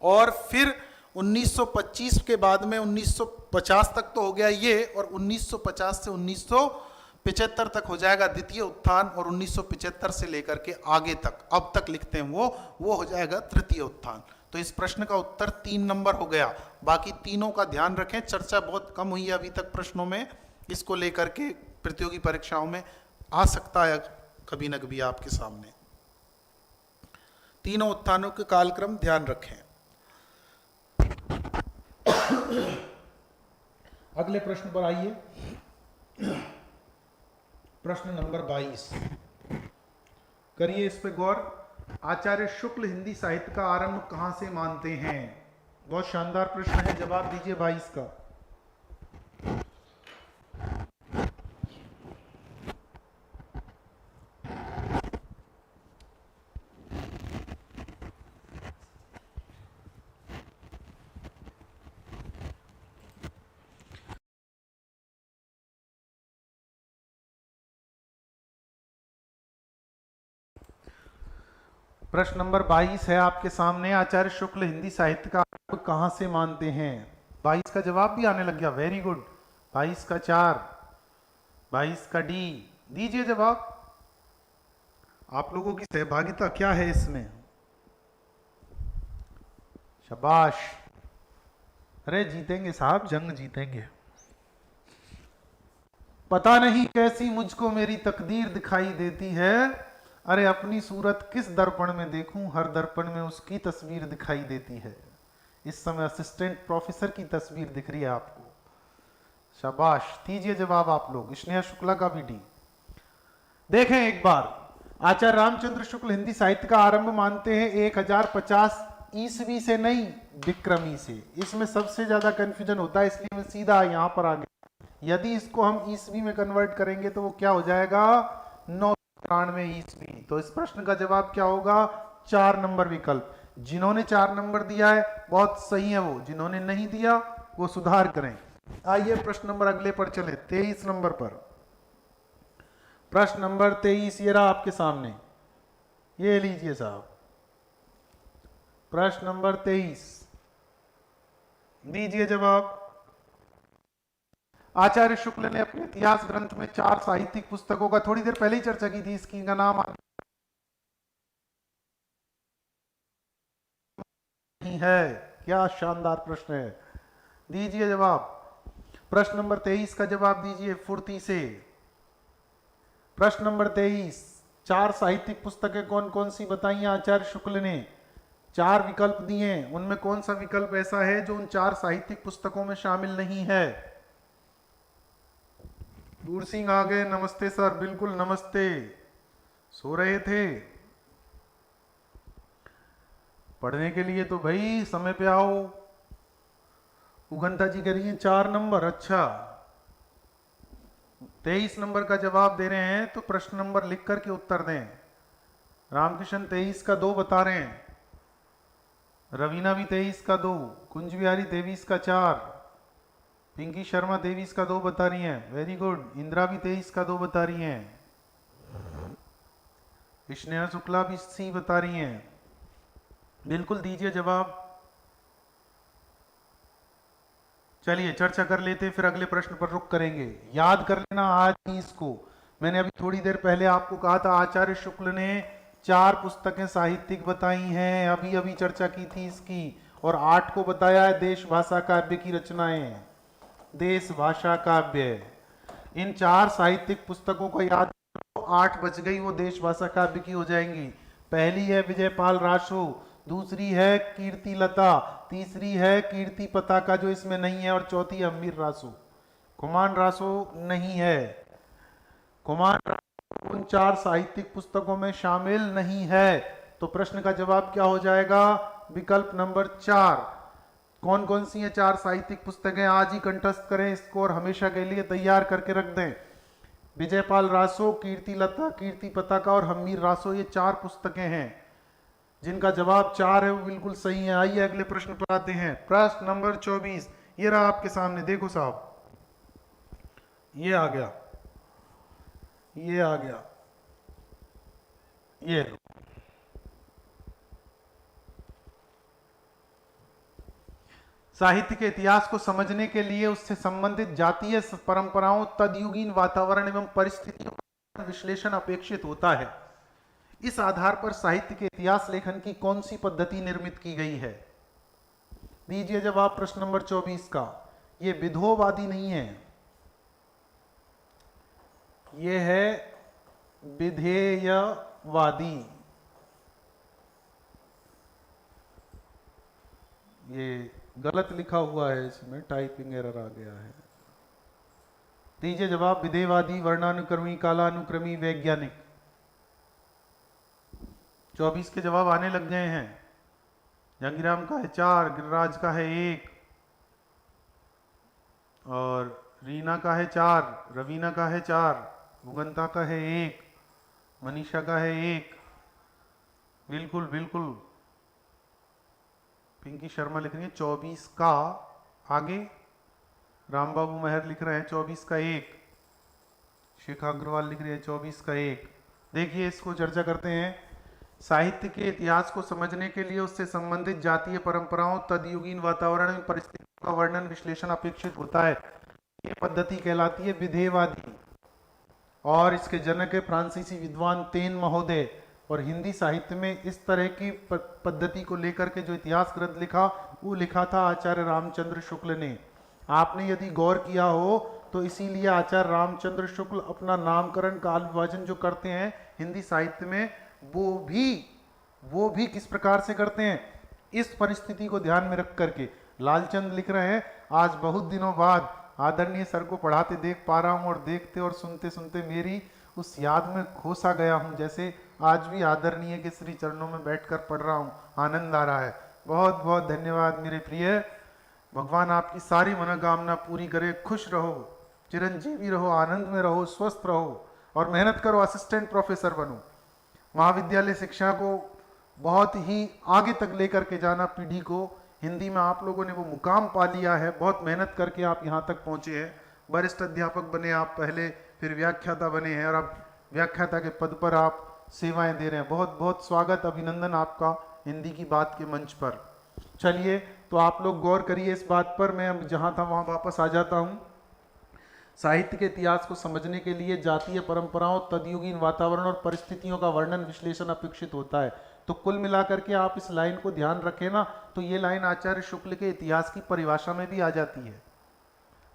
और फिर 1925 के बाद में 1950 तक तो हो गया ये, और 1950 से 1975 तक हो जाएगा द्वितीय उत्थान, और 1975 से लेकर के आगे तक अब तक लिखते हैं वो हो जाएगा तृतीय उत्थान। तो इस प्रश्न का उत्तर 3 नंबर हो गया। बाकी तीनों का ध्यान रखें, चर्चा बहुत कम हुई है अभी तक प्रश्नों में, इसको लेकर के प्रतियोगी परीक्षाओं में आ सकता है कभी न कभी आपके सामने। तीनों उत्थानों के कालक्रम ध्यान रखें। अगले प्रश्न पर आइए, प्रश्न नंबर 22, करिए इस पे गौर। आचार्य शुक्ल हिंदी साहित्य का आरंभ कहां से मानते हैं? बहुत शानदार प्रश्न है, जवाब दीजिए 22 का। प्रश्न नंबर 22 है आपके सामने, आचार्य शुक्ल हिंदी साहित्य का आरंभ कहां से मानते हैं? 22 का जवाब भी आने लग गया, वेरी गुड। 22 का 4, 22 का डी, दीजिए जवाब। आप लोगों की सहभागिता क्या है इसमें? शाबाश, अरे जीतेंगे साहब, जंग जीतेंगे। पता नहीं कैसी मुझको मेरी तकदीर दिखाई देती है, अरे अपनी सूरत किस दर्पण में देखूं, हर दर्पण में उसकी तस्वीर दिखाई देती है। इस समय असिस्टेंट प्रोफेसर की तस्वीर दिख रही है आपको, शाबाश। दीजिए जवाब आप लोग, स्नेहा शुक्ला का भी डी। देखें एक बार, आचार्य रामचंद्र शुक्ल हिंदी साहित्य का आरंभ मानते हैं 1050 ईसवी से, नहीं विक्रमी से। इसमें सबसे ज्यादा कंफ्यूजन होता है, इसलिए मैं सीधा यहां पर आ गया। यदि इसको हम ईसवी में कन्वर्ट करेंगे तो वो क्या हो जाएगा, 993 ईस्वी। तो इस प्रश्न का जवाब क्या होगा, 4 नंबर विकल्प। जिन्होंने 4 नंबर दिया है बहुत सही है वो, जिन्होंने नहीं दिया वो सुधार करें। आइए प्रश्न नंबर अगले पर चले, 23 नंबर पर। प्रश्न नंबर 23 ये रहा आपके सामने, ये लीजिए साहब। प्रश्न नंबर 23, दीजिए जवाब। आचार्य शुक्ल ने अपने इतिहास ग्रंथ में 4 साहित्यिक पुस्तकों का, थोड़ी देर पहले ही चर्चा की थी, इसकी का नाम नहीं है। क्या शानदार प्रश्न है, दीजिए जवाब। प्रश्न नंबर 23 का जवाब दीजिए फुर्ती से। प्रश्न नंबर 23, 4 साहित्यिक पुस्तकें कौन कौन सी बताई आचार्य शुक्ल ने? 4 विकल्प दिए, उनमें कौन सा विकल्प ऐसा है जो उन 4 साहित्यिक पुस्तकों में शामिल नहीं है? दूर सिंह आ गए, नमस्ते सर, बिल्कुल नमस्ते। सो रहे थे? पढ़ने के लिए तो भाई समय पे आओ। उगंता जी कह रही है 4 नंबर, अच्छा 23 नंबर का जवाब दे रहे हैं तो प्रश्न नंबर लिख करके उत्तर दें। रामकिशन 23 का 2 बता रहे हैं, रवीना भी 23 का 2, कुंज बिहारी 23 का 4, पिंकी शर्मा 23 का 2 बता रही हैं, वेरी गुड। इंदिरा भी 23 का 2 बता रही हैं, स्नेहा शुक्ला भी सी बता रही हैं, बिल्कुल दीजिए जवाब। चलिए चर्चा कर लेते, फिर अगले प्रश्न पर रुक करेंगे। याद कर लेना आज ही इसको, मैंने अभी थोड़ी देर पहले आपको कहा था आचार्य शुक्ल ने 4 पुस्तकें साहित्यिक बताई हैं, अभी अभी चर्चा की थी इसकी, और 8 को बताया है देश भाषा काव्य की रचनाएं, देश भाषा काव्य। इन 4 साहित्यिक पुस्तकों को याद, 8 बच गई, वो देश भाषा काव्य की हो जाएंगी। पहली है विजयपाल रासो, दूसरी है कीर्ति लता, तीसरी है कीर्ति पताका जो इसमें नहीं है, और चौथी है अमीर रासो। कुमान रासो नहीं है, कुमान रासो उन 4 साहित्यिक पुस्तकों में शामिल नहीं है। तो प्रश्न का जवाब क्या हो जाएगा, विकल्प नंबर 4। कौन कौन सी है 4 साहित्यिक पुस्तकें, आज ही कंठस्थ करें इसको और हमेशा के लिए तैयार करके रख दें। विजयपाल रासो, कीर्ति लता, कीर्ति पताका और हमीर रासो, ये 4 पुस्तकें हैं जिनका जवाब 4 है, वो बिल्कुल सही है। आइए अगले प्रश्न पर आते हैं। प्रश्न नंबर 24 ये रहा आपके सामने, देखो साहब, ये आ गया, ये आ गया, ये साहित्य के इतिहास को समझने के लिए उससे संबंधित जातीय परंपराओं, तदयुगीन वातावरण एवं परिस्थितियों का विश्लेषण अपेक्षित होता है। इस आधार पर साहित्य के इतिहास लेखन की कौन सी पद्धति निर्मित की गई है? दीजिए जवाब प्रश्न नंबर 24 का। ये विधोवादी नहीं है, ये है विधेयवादी। ये गलत लिखा हुआ है, इसमें टाइपिंग एरर आ गया है। दीजिए जवाब विधेयवादी, वर्णानुक्रमी, कालानुक्रमी, वैज्ञानिक। 24 के जवाब आने लग गए हैं। जंगीराम का है 4, गिरिराज का है 1 और रीना का है 4, रवीना का है 4, भुगंता का है 1, मनीषा का है 1। बिल्कुल बिल्कुल। पिंकी शर्मा लिख रही है 24 का। आगे राम बाबू महर लिख रहे हैं 24 का 1। शिखा अग्रवाल लिख रही है 24 का 1। देखिए इसको चर्चा करते हैं। साहित्य के इतिहास को समझने के लिए उससे संबंधित जातीय परंपराओं, तदयुगीन वातावरण में परिस्थितियों का वर्णन विश्लेषण अपेक्षित होता है। ये पद्धति कहलाती है विधेयवादी और इसके जनक है फ्रांसीसी विद्वान तेन महोदय। और हिंदी साहित्य में इस तरह की पद्धति को लेकर के जो इतिहास ग्रंथ लिखा वो लिखा था आचार्य रामचंद्र शुक्ल ने। आपने यदि गौर किया हो तो इसीलिए आचार्य रामचंद्र शुक्ल अपना नामकरण, काल विभाजन जो करते हैं हिंदी साहित्य में, वो भी किस प्रकार से करते हैं, इस परिस्थिति को ध्यान में रख करके। लालचंद लिख रहे हैं आज बहुत दिनों बाद आदरणीय सर को पढ़ाते देख पा रहा हूं और देखते और सुनते सुनते मेरी उस याद में खो सा गया हूं, जैसे आज भी आदरणीय के श्री चरणों में बैठकर पढ़ रहा हूं, आनंद आ रहा है। बहुत बहुत धन्यवाद मेरे प्रिय। भगवान आपकी सारी मनोकामना पूरी करे। खुश रहो, चिरंजीवी रहो, आनंद में रहो, स्वस्थ रहो और मेहनत करो, असिस्टेंट प्रोफेसर बनो। महाविद्यालय शिक्षा को बहुत ही आगे तक लेकर के जाना, पीढ़ी को हिंदी में आप लोगों ने वो मुकाम पा लिया है। बहुत मेहनत करके आप यहाँ तक पहुँचे हैं। वरिष्ठ अध्यापक बने आप पहले, फिर व्याख्याता बने हैं और अब व्याख्याता के पद पर आप सेवाएं दे रहे हैं। बहुत बहुत स्वागत, अभिनंदन आपका हिंदी की बात के मंच पर। चलिए तो आप लोग गौर करिए इस बात पर। मैं अब जहाँ था वहाँ वापस आ जाता हूँ। साहित्य के इतिहास को समझने के लिए जातीय परंपराओं, तदयुगीन वातावरण और परिस्थितियों का वर्णन विश्लेषण अपेक्षित होता है। तो कुल मिलाकर के आप इस लाइन को ध्यान रखें ना, तो ये लाइन आचार्य शुक्ल के इतिहास की परिभाषा में भी आ जाती है।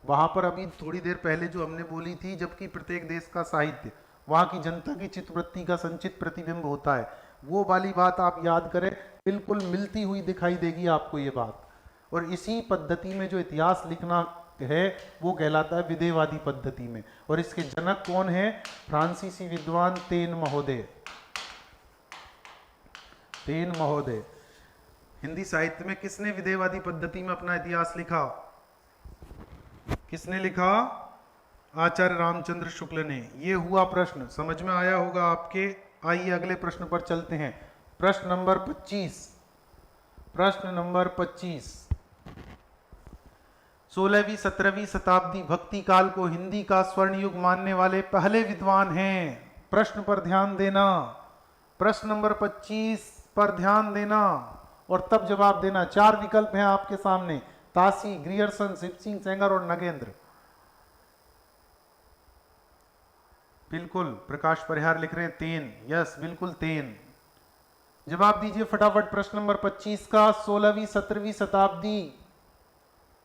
वहां पर अभी थोड़ी देर पहले जो हमने बोली थी, जबकि प्रत्येक देश का साहित्य वहां की जनता की चित्तवृत्ति का संचित प्रतिबिंब होता है, वो वाली बात आप याद करें, बिल्कुल मिलती हुई दिखाई देगी आपको ये बात। और इसी पद्धति में जो इतिहास लिखना है वो कहलाता है विधेयवादी पद्धति में। और इसके जनक कौन है? फ्रांसीसी विद्वान तेन महोदय। तेन महोदय। हिंदी साहित्य में किसने विधेयवादी पद्धति में अपना इतिहास लिखा? किसने लिखा? आचार्य रामचंद्र शुक्ल ने। ये हुआ प्रश्न, समझ में आया होगा आपके। आइए अगले प्रश्न पर चलते हैं। प्रश्न नंबर 25। प्रश्न नंबर 25। 16वीं 17वीं शताब्दी भक्ति काल को हिंदी का स्वर्ण युग मानने वाले पहले विद्वान हैं। प्रश्न पर ध्यान देना, प्रश्न नंबर 25 पर ध्यान देना और तब जवाब देना। 4 विकल्प हैं आपके सामने, तासी, ग्रियर्सन, शिव सिंह सेंगर और नगेंद्र। बिल्कुल, प्रकाश परिहार लिख रहे हैं तेन। यस, बिल्कुल तेन। जवाब दीजिए फटाफट प्रश्न नंबर 25 का। 16वीं 17वीं शताब्दी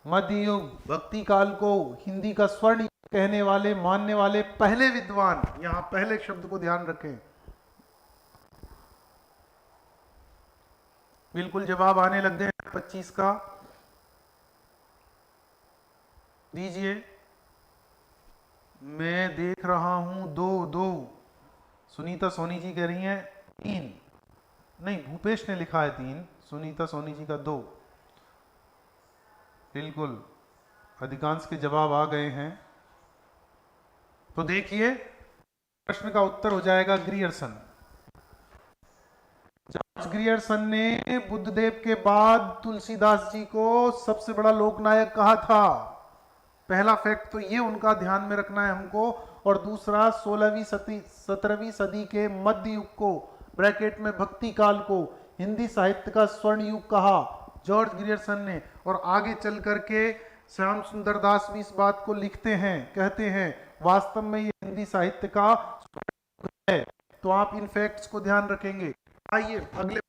मध्य युग भक्ति काल को हिंदी का स्वर्ण युग कहने वाले, मानने वाले पहले विद्वान। यहां पहले शब्द को ध्यान रखें। बिल्कुल जवाब आने लग गए 25 का। दीजिए, मैं देख रहा हूं 2। सुनीता सोनी जी कह रही हैं 3। नहीं, भूपेश ने लिखा है 3, सुनीता सोनी जी का 2। बिल्कुल, अधिकांश के जवाब आ गए हैं। तो देखिए, प्रश्न का उत्तर हो जाएगा ग्रियर्सन। जॉर्ज ग्रियर्सन ने बुद्धदेव के बाद तुलसीदास जी को सबसे बड़ा लोकनायक कहा था। पहला फैक्ट तो ये उनका ध्यान में रखना है हमको। और दूसरा, 16वीं 17वीं सदी के मध्य युग को, ब्रैकेट में भक्ति काल को, हिंदी साहित्य का स्वर्ण युग कहा। जॉर्ज ग्रियर्सन ने, और आगे चल करके श्याम सुंदर दास भी इस बात को लिखते हैं, कहते हैं वास्तव में ये हिंदी साहित्य का है। तो आप इन फैक्ट्स को ध्यान रखेंगे। आइए अगले।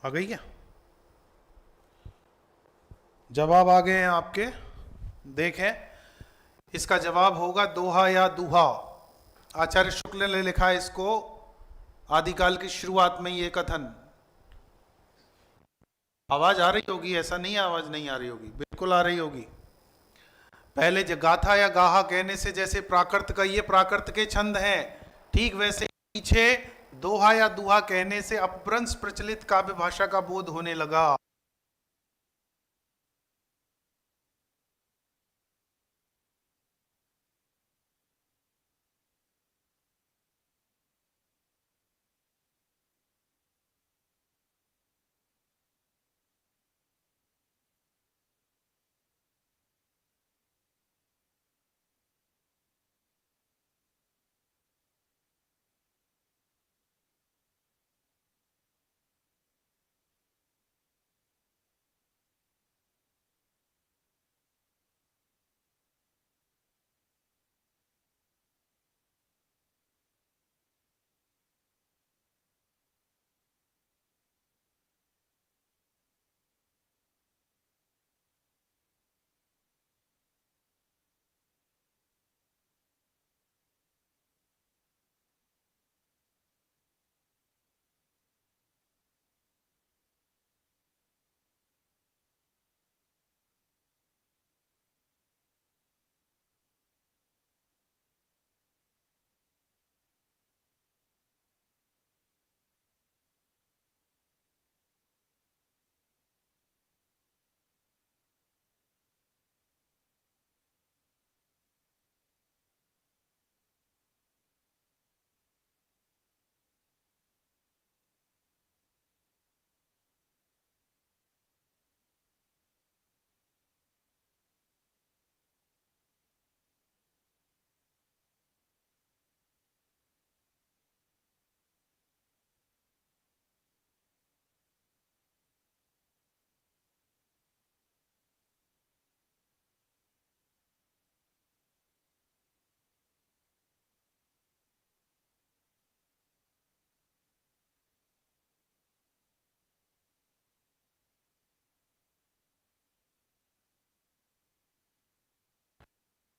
आ गई क्या? जवाब आ गए हैं आपके, देखें। इसका जवाब होगा दोहा या दुहा। आचार्य शुक्ल ने लिखा है इसको आदिकाल की शुरुआत में ये कथन। आवाज आ रही होगी, ऐसा नहीं है आवाज नहीं आ रही होगी, बिल्कुल आ रही होगी। पहले जो गाथा या गाहा कहने से जैसे प्राकृत का ये प्राकृत के छंद हैं, ठीक वैसे पीछे दोहा या दुहा कहने से अपभ्रंश प्रचलित काव्य भाषा का बोध होने लगा।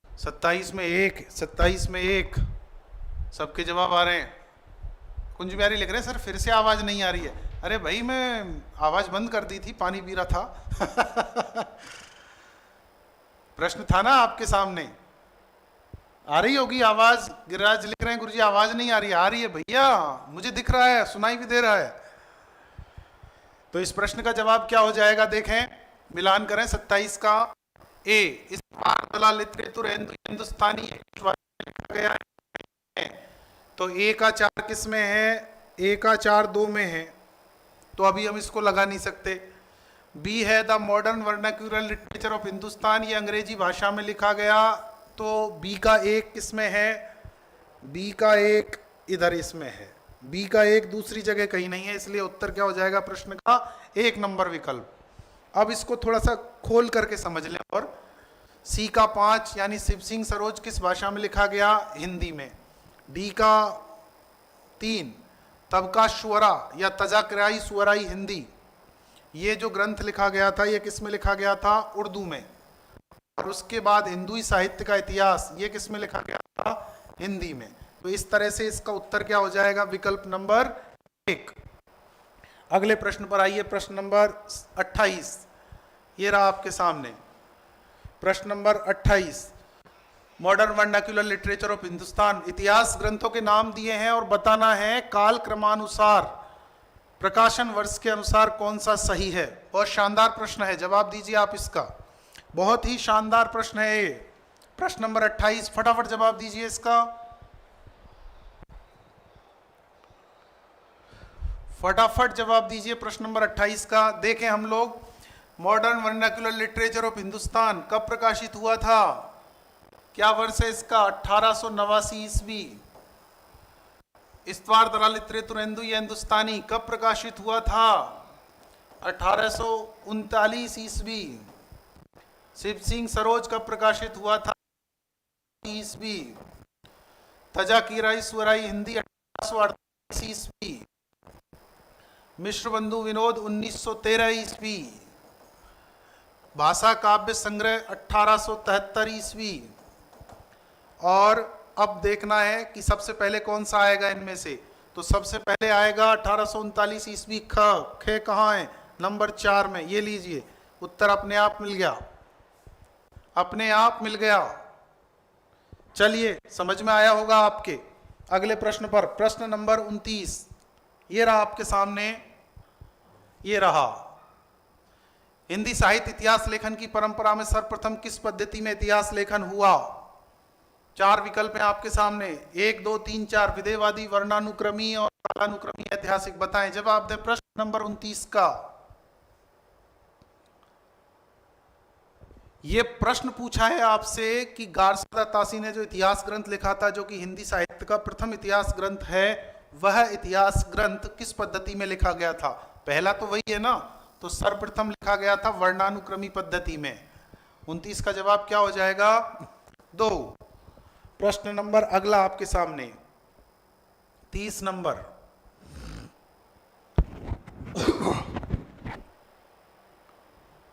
सत्ताईस में एक, 27 में एक, सबके जवाब आ रहे हैं। कुंज बिहारी लिख रहे हैं सर फिर से आवाज नहीं आ रही है। अरे भाई मैं आवाज बंद कर दी थी, पानी पी रहा था। प्रश्न था ना आपके सामने, आ रही होगी आवाज। गिरिराज लिख रहे हैं गुरुजी आवाज नहीं आ रही है। आ रही है भैया, मुझे दिख रहा है, सुनाई भी दे रहा है। तो इस प्रश्न का जवाब क्या हो जाएगा, देखें, मिलान करें। 27 का ए, इस लिटरेचर हिंदुस्तानी गया है, तो ए का 4 किस में है, ए का 4 2 में है, तो अभी हम इसको लगा नहीं सकते। बी है the modern vernacular literature of Hindustan, ये अंग्रेजी भाषा में लिखा गया। तो बी का एक किसमें है? बी का एक इधर इसमें है, बी का एक दूसरी जगह कहीं नहीं है, इसलिए उत्तर क्या हो जाएगा प्रश्न का? 1 नंबर विकल्प। अब इसको थोड़ा सा खोल करके समझ लें। और सी का 5 यानी शिव सिंह सरोज किस भाषा में लिखा गया? हिंदी में। डी का 3 तबका शुअरा या तजाकराई सुअराई हिंदी, ये जो ग्रंथ लिखा गया था ये किस में लिखा गया था? उर्दू में। और उसके बाद हिंदुई साहित्य का इतिहास, ये किस में लिखा गया था? हिंदी में। तो इस तरह से इसका उत्तर क्या हो जाएगा? विकल्प नंबर 1। अगले प्रश्न पर आइए, प्रश्न नंबर 28, ये रहा आपके सामने। प्रश्न number 28, modern vernacular literature of Hindustan, इतिहास ग्रंथों के नाम दिए हैं और बताना है काल क्रमानुसार, प्रकाशन वर्ष के अनुसार कौन सा सही है। बहुत शानदार प्रश्न है, जवाब दीजिए आप इसका। बहुत ही शानदार प्रश्न है ये। प्रश्न नंबर 28, फटाफट जवाब दीजिए इसका, फटाफट जवाब दीजिए प्रश्न नंबर 28 का। देखें हम लोग, modern vernacular literature of Hindustan कब प्रकाशित हुआ था? क्या वर्ष है इसका? 1889 ईस्वी। इस्तवार दरा लिटरेतुर हिंदुस्तानी कब प्रकाशित हुआ था? 1839 ईस्वी। शिव सिंह सरोज कब प्रकाशित हुआ था? ईस्वी। तजाकीराई स्वराई हिंदी 1848 ईस्वी। मिश्र बंधु विनोद 1913 ईस्वी। भाषा काव्य संग्रह 1873 ईस्वी। और अब देखना है कि सबसे पहले कौन सा आएगा इनमें से। तो सबसे पहले आएगा 1839 ईस्वी। ख कहाँ है? नंबर 4 में। ये लीजिए, उत्तर अपने आप मिल गया, अपने आप मिल गया। चलिए, समझ में आया होगा आपके। अगले प्रश्न पर, प्रश्न नंबर 29, ये रहा आपके सामने, ये रहा। हिंदी साहित्य इतिहास लेखन की परंपरा में सर्वप्रथम किस पद्धति में इतिहास लेखन हुआ? 4 विकल्प हैं आपके सामने, 1, 2, 3, 4, विधेयवादी, वर्णानुक्रमी और कालानुक्रमी ऐतिहासिक। बताएं, जवाब दें प्रश्न नंबर 29 का। ये प्रश्न पूछा है आपसे कि गारसादा तासी ने जो इतिहास ग्रंथ लिखा था, जो कि हिंदी साहित्य का प्रथम इतिहास ग्रंथ है, वह इतिहास ग्रंथ किस पद्धति में लिखा गया था? पहला तो वही है ना, तो सर्वप्रथम लिखा गया था वर्णानुक्रमी पद्धति में। 29 का जवाब क्या हो जाएगा? 2। प्रश्न नंबर अगला आपके सामने, 30 नंबर।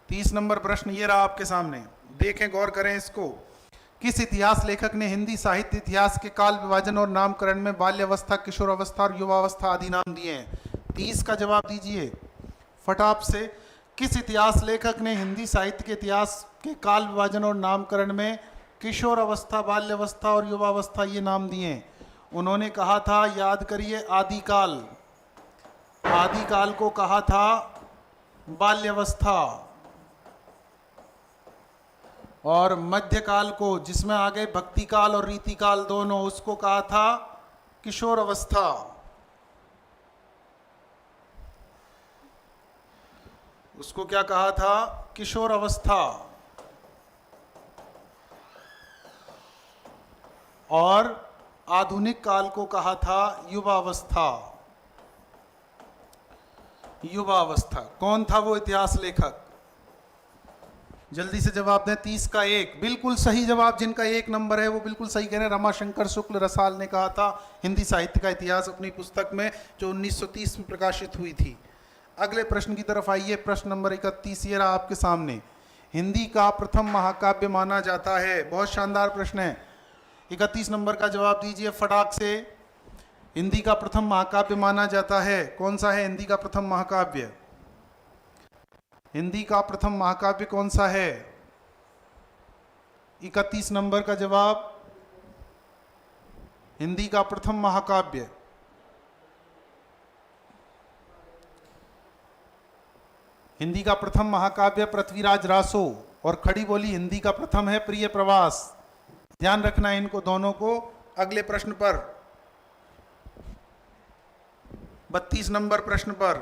30 नंबर प्रश्न ये रहा आपके सामने, देखें, गौर करें इसको। किस इतिहास लेखक ने हिंदी साहित्य इतिहास के काल विभाजन और नामकरण में बाल्यावस्था, किशोरावस्था और युवावस्था आदि नाम दिए हैं? 30 का जवाब दीजिए फटाफ से। किस इतिहास लेखक ने हिंदी साहित्य के इतिहास के काल विभाजन और नामकरण में किशोर अवस्था, बाल्यावस्था और युवावस्था ये नाम दिए? उन्होंने कहा था, याद करिए, आदिकाल। आदिकाल को कहा था बाल्यावस्था, और मध्यकाल को, जिसमें आ गए भक्ति काल और रीति काल दोनों, उसको कहा था किशोर अवस्था। उसको क्या कहा था? किशोर अवस्था। और आधुनिक काल को कहा था युवावस्था। युवावस्था। कौन था वो इतिहास लेखक? जल्दी से जवाब दें। 30 का 1 बिल्कुल सही जवाब। जिनका 1 नंबर है वो बिल्कुल सही कह रहे हैं। रमाशंकर शुक्ल रसाल ने कहा था हिंदी साहित्य का इतिहास अपनी पुस्तक में, जो 1930 में प्रकाशित हुई थी। अगले प्रश्न की तरफ आइए, प्रश्न नंबर 31 ये रहा आपके सामने। हिंदी का प्रथम महाकाव्य माना जाता है। बहुत शानदार प्रश्न है। 31 नंबर का जवाब दीजिए फटाक से। हिंदी का प्रथम महाकाव्य माना जाता है, कौन सा है हिंदी का प्रथम महाकाव्य? हिंदी का प्रथम महाकाव्य कौन सा है? 31 नंबर का जवाब, हिंदी का प्रथम महाकाव्य। हिंदी का प्रथम महाकाव्य पृथ्वीराज रासो, और खड़ी बोली हिंदी का प्रथम है प्रिय प्रवास। ध्यान रखना है इनको दोनों को। अगले प्रश्न पर, 32 नंबर प्रश्न पर,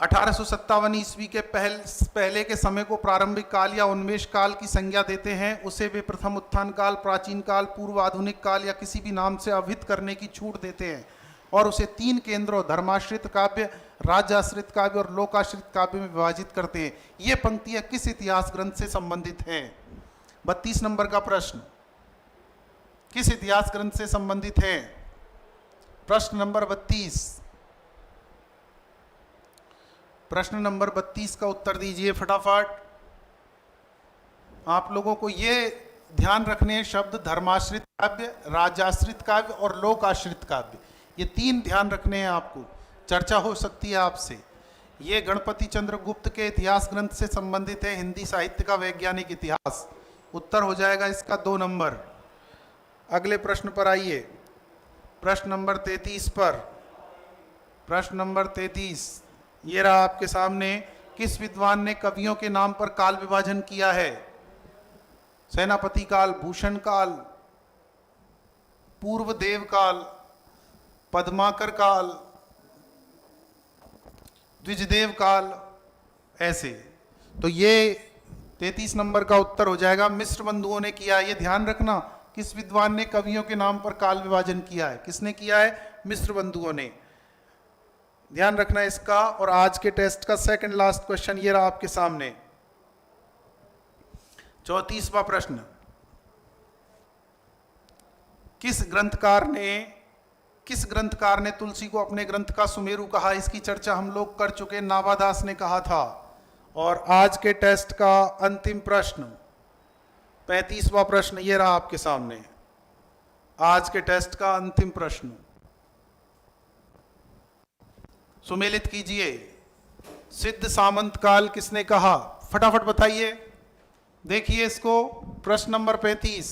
1857 ईस्वी के पहले के समय को प्रारंभिक काल या उन्मेष काल की संज्ञा देते हैं। उसे वे प्रथम उत्थान काल, प्राचीन काल, पूर्व आधुनिक काल या किसी भी नाम से अभिहित करने की छूट देते हैं और उसे 3 केंद्रों धर्माश्रित काव्य, राज्याश्रित काव्य और लोकाश्रित काव्य में विभाजित करते हैं। ये पंक्तियां किस इतिहास ग्रंथ से संबंधित हैं? 32 नंबर का प्रश्न किस इतिहास ग्रंथ से संबंधित है? प्रश्न नंबर 32। प्रश्न नंबर 32 का उत्तर दीजिए फटाफट। आप लोगों को ये ध्यान रखने शब्द धर्माश्रित काव्य, राज्याश्रित काव्य और लोकाश्रित काव्य, ये 3 ध्यान रखने हैं आपको। चर्चा हो सकती है आपसे। ये गणपति चंद्र गुप्त के इतिहास ग्रंथ से संबंधित है, हिंदी साहित्य का वैज्ञानिक इतिहास। उत्तर हो जाएगा इसका 2 नंबर। अगले प्रश्न पर आइए, प्रश्न नंबर 33 पर। प्रश्न नंबर 33 ये रहा आपके सामने। किस विद्वान ने कवियों के नाम पर काल विभाजन किया है? सेनापति काल, भूषण काल, पूर्व देव काल, पद्माकर काल, द्विजदेव काल, ऐसे। तो ये 33 नंबर का उत्तर हो जाएगा। मिश्र बंधुओं ने किया। ये ध्यान रखना, किस विद्वान ने कवियों के नाम पर काल विभाजन किया है? किसने किया है? मिश्र बंधुओं ने। ध्यान रखना इसका। और आज के टेस्ट का सेकंड लास्ट क्वेश्चन ये रहा आपके सामने, 34वां प्रश्न। किस ग्रंथकार ने तुलसी को अपने ग्रंथ का सुमेरु कहा? इसकी चर्चा हम लोग कर चुके, नाभादास ने कहा था। और आज के टेस्ट का अंतिम प्रश्न 35वां प्रश्न ये रहा आपके सामने, आज के टेस्ट का अंतिम प्रश्न। सुमेलित कीजिए। सिद्ध सामंत काल किसने कहा? फटाफट बताइए। देखिए इसको। प्रश्न नंबर 35।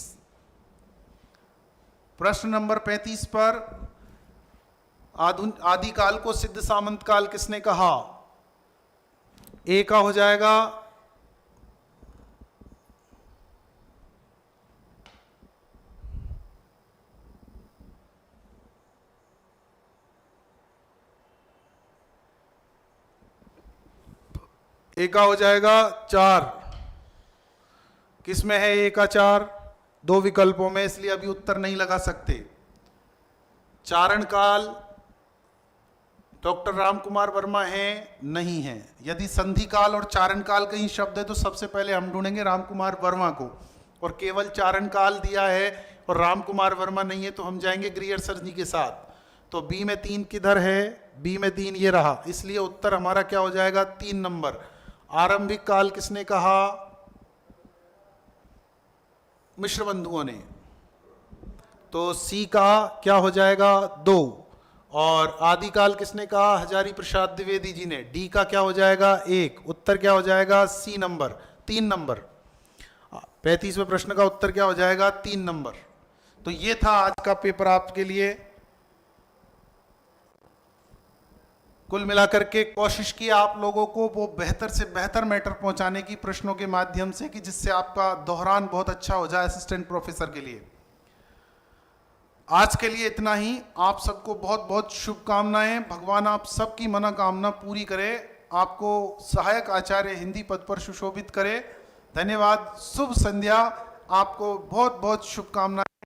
प्रश्न नंबर 35 पर आदिकाल को सिद्ध सामंत काल किसने कहा? ए का हो जाएगा ए का हो जाएगा 4। किस में है ए का 4? 2 विकल्पों में, इसलिए अभी उत्तर नहीं लगा सकते। चारण काल डॉक्टर राम कुमार वर्मा है? नहीं है। यदि संधि काल और चारण काल कहीं शब्द है तो सबसे पहले हम ढूंढेंगे राम कुमार वर्मा को, और केवल चारण काल दिया है और राम कुमार वर्मा नहीं है तो हम जाएंगे ग्रियर्सन जी के साथ। तो बी में 3 किधर है? बी में 3 ये रहा, इसलिए उत्तर हमारा क्या हो जाएगा? 3 नंबर। आरंभिक काल किसने कहा? मिश्र बंधुओं ने। तो सी का क्या हो जाएगा? 2। और आदिकाल किसने कहा? हजारी प्रसाद द्विवेदी जी ने। डी का क्या हो जाएगा? 1। उत्तर क्या हो जाएगा? सी नंबर, 3 नंबर। 35वें प्रश्न का उत्तर क्या हो जाएगा? 3 नंबर। तो ये था आज का पेपर आपके लिए। कुल मिलाकर के कोशिश की आप लोगों को वो बेहतर से बेहतर मैटर पहुंचाने की प्रश्नों के माध्यम से, कि जिससे आपका दोहरान बहुत अच्छा हो जाए असिस्टेंट प्रोफेसर के लिए। आज के लिए इतना ही। आप सबको बहुत बहुत शुभकामनाएं। भगवान आप सबकी मनोकामना पूरी करे, आपको सहायक आचार्य हिंदी पद पर सुशोभित करे। धन्यवाद। शुभ संध्या। आपको बहुत बहुत शुभकामनाएं।